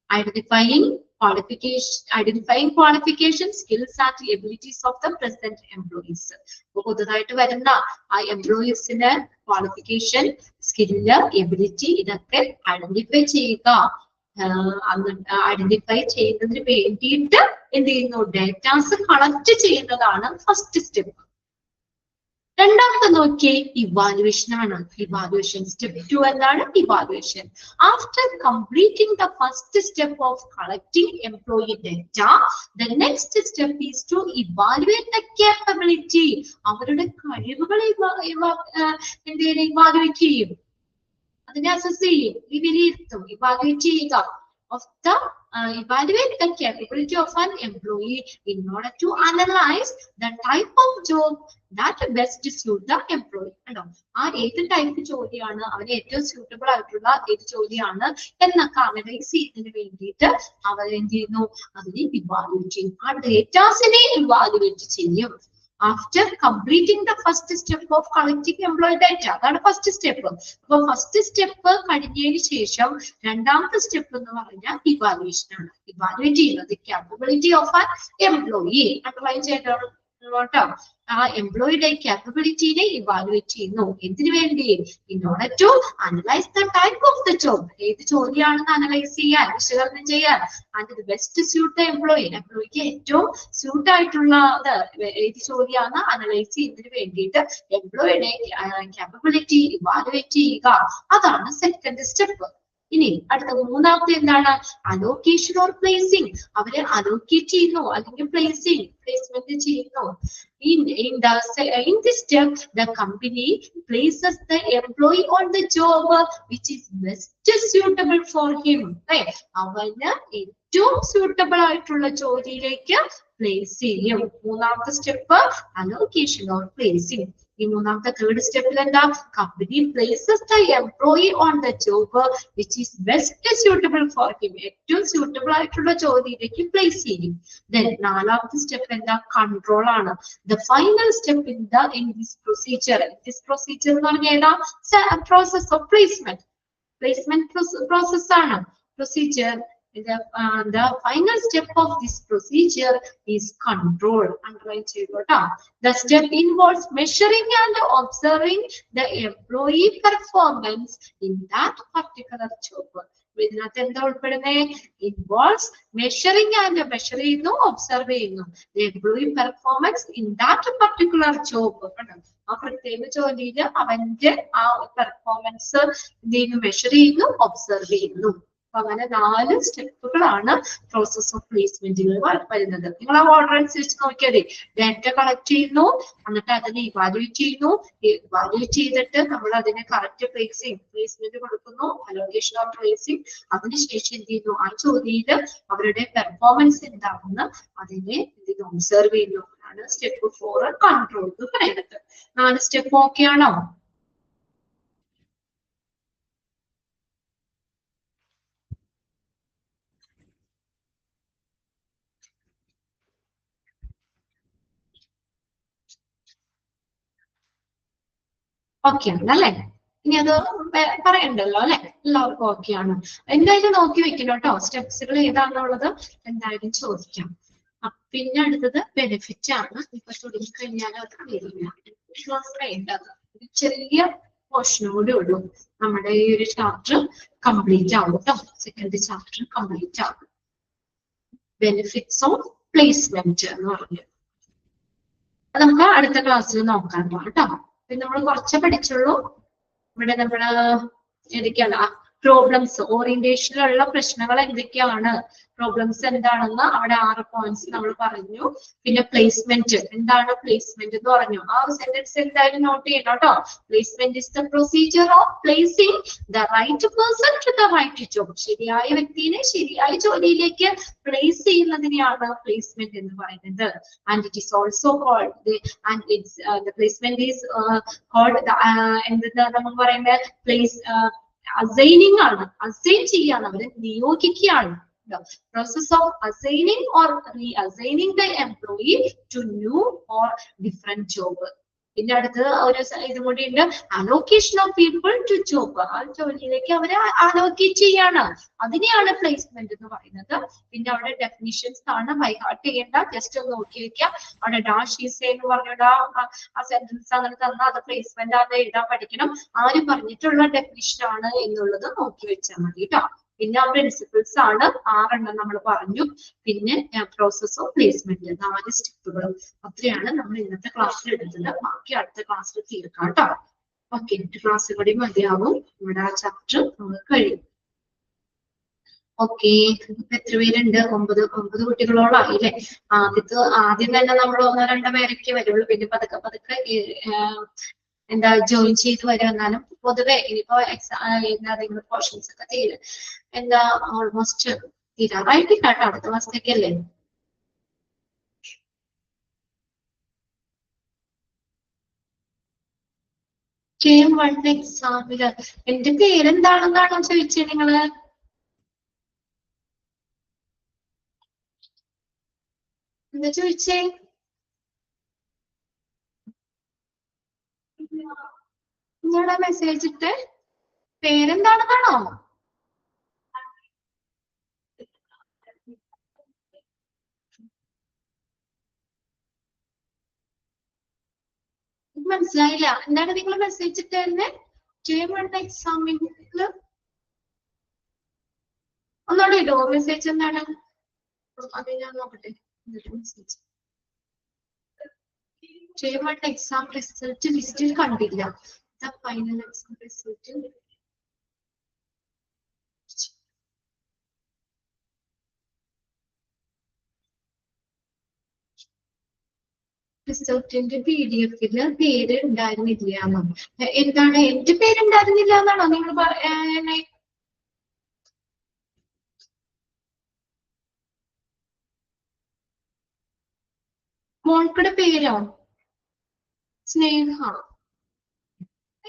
identifying qualification, skills and abilities of the present employees. അപ്പൊ പുതുതായിട്ട് വരുന്ന ആ എംപ്ലോയീസിന്റെ ക്വാളിഫിക്കേഷൻ, സ്കില്ല്, എബിലിറ്റി ഇതൊക്കെ ഐഡന്റിഫൈ ചെയ്യുക. ഐഡന്റിഫൈ ചെയ്യുന്നതിന് വേണ്ടിയിട്ട് എന്ത് ചെയ്യുന്നു? ഡേറ്റാസ് കളക്ട് ചെയ്യുന്നതാണ് ഫസ്റ്റ് സ്റ്റെപ്പ്. രണ്ടാമത്തെ നോക്കിയേ ഇവാലുവേഷൻ ആണ്. ഇവാലുവേഷൻ സ്റ്റെപ്പ് 2 എന്താണ്? Evaluation. After completing the first step of collecting employee data, the next step is to evaluate the capability. അവരുടെ കഴിവുകൾ ഇവാലുവേറ്റ് ചെയ്യും, അതിനെ അസസ് ചെയ്യും, വിലയിരുത്തും, ഇവാലുവേറ്റ് ചെയ്യുക. Of the evaluate the capability of an employee in order to analyze the type of job that best suit the employee. ഉണ്ടോ? ആ ഏത് ടൈപ്പ് ജോലിയാണ് അവന് ഏറ്റവും സ്യൂട്ടബിൾ ആയിട്ടുള്ള ഏത് ജോലിയാണ് എന്നൊക്കെ അനലൈസ് ചെയ്യുന്നതിന് വേണ്ടിയിട്ട് അവർ എന്ത് ചെയ്യുന്നു? അതിനെ ഇവാലുവേറ്റ് ചെയ്യും. ആ ഡേറ്റാസിനെ ഇവാലുവേറ്റ് ചെയ്യും. After completing the first step of collecting employee data, അതാണ് ഫസ്റ്റ് സ്റ്റെപ്പ്. അപ്പൊ ഫസ്റ്റ് സ്റ്റെപ്പ് കഴിഞ്ഞതിന് ശേഷം രണ്ടാമത്തെ സ്റ്റെപ്പ് എന്ന് പറഞ്ഞാൽ ഇവാലുവേഷൻ ആണ്. ഇവാലുവേറ്റ് ചെയ്യുന്നത് capability of an employee. Underline ചെയ്തോ കേട്ടോ? ആ എംപ്ലോയിയുടെ capabilityനെ ഇവാലുവേറ്റ് ചെയ്യുന്നു. എന്തിനു വേണ്ടി? in order to analyze the type of the job. ഏത് ജോലിയാണെന്ന് അനലൈസ് ചെയ്യാൻ, വിശകലനം ചെയ്യാൻ, and the best suit the employee. എംപ്ലോയിക്ക് ഏറ്റവും സ്യൂട്ട് ആയിട്ടുള്ളത് ഏത് ജോലിയാണെന്ന് അനലൈസ് ചെയ്യുന്നതിന് വേണ്ടിയിട്ട് എംപ്ലോയിയുടെ capability ഇവാലുവേറ്റ് ചെയ്യുക. അതാണ് സെക്കൻഡ് സ്റ്റെപ്പ്. ഇനി അടുത്ത മൂന്നാമത്തെ എന്താണ്? Allocation or placing. അവരെ അലോക്കേറ്റ് ചെയ്യുന്നു അല്ലെങ്കിൽ പ്ലേസ്മെന്റ് ചെയ്യുന്നു. In this step, the company places the employee on the job which is best suitable for him. അവന് ഏറ്റവും സ്യൂട്ടബിൾ ആയിട്ടുള്ള ജോലിയിലേക്ക് പ്ലേസ് ചെയ്യും. മൂന്നാമത്തെ സ്റ്റെപ്പ് അലോക്കേഷൻ ഓർ പ്ലേസിംഗ്. ഈ മൂന്നാമത്തെ തേർഡ് സ്റ്റെപ്പിൽ എന്താ? Company places the employee on the job which is best suitable for him. ഏറ്റവും സ്യൂട്ടബിൾ ആയിട്ടുള്ള ജോലിയിലേക്ക് പ്ലേസ് ചെയ്യും. ദെൻ നാലാമത്തെ സ്റ്റെപ്പ് എന്താ? കൺട്രോൾ ആണ്. The final step in this procedure. This procedure എന്ന് പറഞ്ഞാൽ ഏതാ? Process of placement. Placement process ആണ്. Procedure the final step of this procedure is control. Underline cheyuka. The step involves measuring and observing the employee performance in that particular job. ഇതിനകത്ത് എന്താ ഉൾപ്പെടുന്നത്? Involves measuring and observe the employee performance in that particular job. ആ പ്രത്യേക ജോലിയിൽ അവന്റെ ആ performance measure ചെയ്യുന്നു, observe ചെയ്യുന്നു. അപ്പൊ അങ്ങനെ 4 സ്റ്റെപ്പുകളാണ് പ്രോസസ് ഓഫ് പ്ലേസ്മെന്റുകൾ വരുന്നത്. നിങ്ങൾ ആ ഓർഡർ അനുസരിച്ച് നോക്കിയാൽ ഡാറ്റ കളക്ട് ചെയ്യുന്നു, എന്നിട്ട് അതിനെ ഇവാലുവേറ്റ് ചെയ്യുന്നു, ഇവാലുവേറ്റ് ചെയ്തിട്ട് നമ്മൾ അതിനെ കറക്റ്റ് പ്ലേസ്മെന്റ് കൊടുക്കുന്നു, അലോക്കേഷൻ ഓഫ് പ്ലേസിംഗ്. അതിനുശേഷം എന്ത് ചെയ്യുന്നു? ആ ജോലിയിൽ അവരുടെ പെർഫോമൻസ് എന്താണെന്ന് അതിനെ ഒബ്സർവ് ചെയ്യുന്നു. ആണ് സ്റ്റെപ്പ് 4 കൺട്രോൾ എന്ന് പറയുന്നത്. 4 സ്റ്റെപ്പ് ഓക്കെ ആണോ? ഓക്കെ ആണ് അല്ലെ? ഇനി അത് പറയണ്ടല്ലോ അല്ലെ? എല്ലാവർക്കും ഓക്കെ ആണ്. എന്തായാലും നോക്കി വെക്കണം കേട്ടോ, സ്റ്റെപ്സുകൾ ഏതാണെന്നുള്ളത് എന്തായാലും ചോദിക്കാം. പിന്നെ അടുത്തത് ബെനിഫിറ്റ് ആണ്. ഇപ്പൊ തുടങ്ങിക്കഴിഞ്ഞാൽ അത് വരില്ല. ചെറിയ പോർഷനും കൂടി ഉള്ളൂ. നമ്മുടെ ഈ ഒരു ചാപ്റ്റർ കംപ്ലീറ്റ് ആവും കേട്ടോ. സെക്കൻഡ് ചാപ്റ്റർ കംപ്ലീറ്റ് ആവും. ബെനിഫിറ്റ്സ് ഓഫ് പ്ലേസ്മെന്റ് എന്ന് പറഞ്ഞു. അത് നമുക്ക് അടുത്ത ക്ലാസ്സിൽ നോക്കാൻ കേട്ടോ. പിന്നെ നമ്മൾ കുറച്ച് പഠിച്ചുള്ളൂ. ഇവിടെ നമ്മള് ഏതൊക്കെയാണ് പ്രോബ്ലംസ്, ഓറിയന്റേഷനിലുള്ള പ്രശ്നങ്ങൾ എന്തൊക്കെയാണ്, പ്രോബ്ലംസ് എന്താണെന്ന് അവിടെ 6 പോയിന്റ്സ് നമ്മൾ പറഞ്ഞു. പിന്നെ പ്ലേസ്മെന്റ് എന്താണ്, പ്ലേസ്മെന്റ് എന്ന് പറഞ്ഞു. ആ സെന്റൻസ് എന്തായാലും നോട്ട് ചെയ്യണം കേട്ടോ. Placement is the procedure of placing the right person to the right job. ശരിയായ വ്യക്തിയെ ശരിയായ ജോലിയിലേക്ക് പ്ലേസ് ചെയ്യുന്നതിനെയാണ് പ്ലേസ്മെന്റ് എന്ന് പറയുന്നത്. And it is also called and it's the placement is called എന്താ നമ്മൾ പറയുന്നത്, പ്ലേസ് അസൈനിങ് ആണ്. അസൈൻ ചെയ്യാണ്, അവരെ നിയോഗിക്കുകയാണ്. Process of assigning or reassigning the employee to new or different job. പിന്നെ അടുത്തത് ഒരു ഇതും കൂടി ഉണ്ട്, allocation of people to job. ആ ജോലിയിലേക്ക് അവരെ അലോക്കേറ്റ് ചെയ്യാണ്, അതിനെയാണ് പ്ലേസ്മെന്റ് എന്ന് പറയുന്നത്. പിന്നെ അവിടെ ഡെഫിനിഷൻസ് ആണ്, ബൈ ഹാർട്ട് ചെയ്യേണ്ട, ജസ്റ്റ് ഒന്ന് നോക്കി വെക്കുക. അവിടെ ഡാഷ് ഈസ് എന്ന് പറഞ്ഞിട്ട് ആ സെന്റൻസ് അങ്ങനെ തന്നാൽ അത് പ്ലേസ്മെന്റ് ആണ് എഴുതാൻ പഠിക്കണം. ആര് പറഞ്ഞിട്ടുള്ള ഡെഫിനിഷൻ ആണ് എന്നുള്ളത് നോക്കി വെച്ചാൽ മതി കേട്ടോ. പിന്നെ പ്രിൻസിപ്പിൾസ് ആണ് 6 എണ്ണം നമ്മൾ പറഞ്ഞു. പിന്നെ പ്രോസസ് ഓഫ് പ്ലേസ്മെന്റ് 4 സ്റ്റെപ്പുകളും. അത്രയാണ് നമ്മൾ ഇന്നത്തെ ക്ലാസ്സിൽ എടുത്തത്. ബാക്കി അടുത്ത ക്ലാസ്സിൽ തീർക്കാം കേട്ടോ. ഓക്കെ, ക്ലാസ് കൂടി മതിയാവും. ഇവിടെ ആ ചാപ്റ്റർ നമുക്ക് കഴിയും. ഓക്കെ, എത്ര പേരുണ്ട്? 9 കുട്ടികളോളം ആയില്ലേ? ആദ്യം തന്നെ നമ്മൾ 1-2 പേരൊക്കെ വരുള്ളൂ. പിന്നെ പതുക്കെ എന്താ ജോയിൻ ചെയ്ത് വരും. എന്നാലും പൊതുവെ ഇനിയിപ്പോ എക്സാം പോർഷൻസ് ഒക്കെ എന്താ ഓൾമോസ്റ്റ് തീരാറായിട്ട് കേട്ടോ. അടുത്ത മാസത്തേക്കല്ലേ? ടേം 1 എക്സാമില് എന്റെ പേരെന്താണെന്നാണോ ചോദിച്ചത് നിങ്ങള്? എന്താ ചോദിച്ചേ? നിങ്ങളുടെ മെസ്സേജ് ഇട്ട് പേരെന്താണെന്നാണോ? മനസ്സിലായില്ല. എന്താണ് നിങ്ങൾ മെസ്സേജ് ഇട്ട് തന്നെ? ടേം 1 എക്സാമിന് ഒന്നോടെ ഇടോ മെസ്സേജ്? എന്താണ് അത് ഞാൻ നോക്കട്ടെ. മെസ്സേജ് ടേം 1 എക്സാം റിസൾട്ട് ലിസ്റ്റിൽ കണ്ടില്ല. ഫൈനൽ എക്സാം റിസൾട്ട് റിസൾട്ടിന്റെ PDF-ല് പേര് ഉണ്ടായിരുന്നില്ല എന്നോ? എന്താണ് എന്റെ പേരുണ്ടായിരുന്നില്ല എന്നാണോ നിങ്ങൾ പറയുന്നത്? മോൾക്കുടെ പേരോ? സ്നേഹ.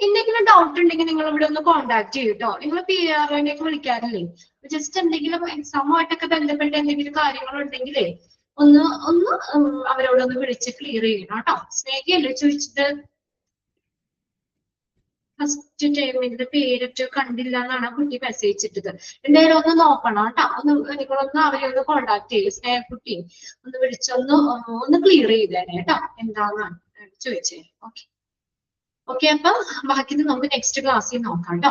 എന്തെങ്കിലും ഡൗട്ട് ഉണ്ടെങ്കിൽ നിങ്ങൾ ഇവിടെ ഒന്ന് കോണ്ടാക്ട് ചെയ്യൂ കേട്ടോ. നിങ്ങൾ PR-നെയൊക്കെ വിളിക്കാറില്ലേ? ജസ്റ്റ് എന്തെങ്കിലും എക്സാമുമായിട്ടൊക്കെ ബന്ധപ്പെട്ട എന്തെങ്കിലും കാര്യങ്ങൾ ഉണ്ടെങ്കിലേ ഒന്ന് അവരോടൊന്ന് വിളിച്ച് ക്ലിയർ ചെയ്യണം കേട്ടോ. സ്നേഹയല്ലേ ചോദിച്ചത്? ഫസ്റ്റ് ടൈമിന്റെ പേരൊക്കെ കണ്ടില്ല എന്നാണ് ആ കുട്ടി മെസ്സേജ് ഇട്ടത്. എന്തായാലും ഒന്ന് നോക്കണം കേട്ടോ. നിങ്ങളൊന്ന് അവരെ ഒന്ന് കോണ്ടാക്ട് ചെയ്യും. സ്നേഹക്കുട്ടി ഒന്ന് ഒന്ന് ക്ലിയർ ചെയ്തേനെ കേട്ടോ, എന്താന്നാണ് ചോദിച്ചേ. ഓക്കെ ഓക്കെ, അപ്പൊ ബാക്കി നമുക്ക് നെക്സ്റ്റ് ക്ലാസ്സിൽ നോക്കാം കേട്ടോ.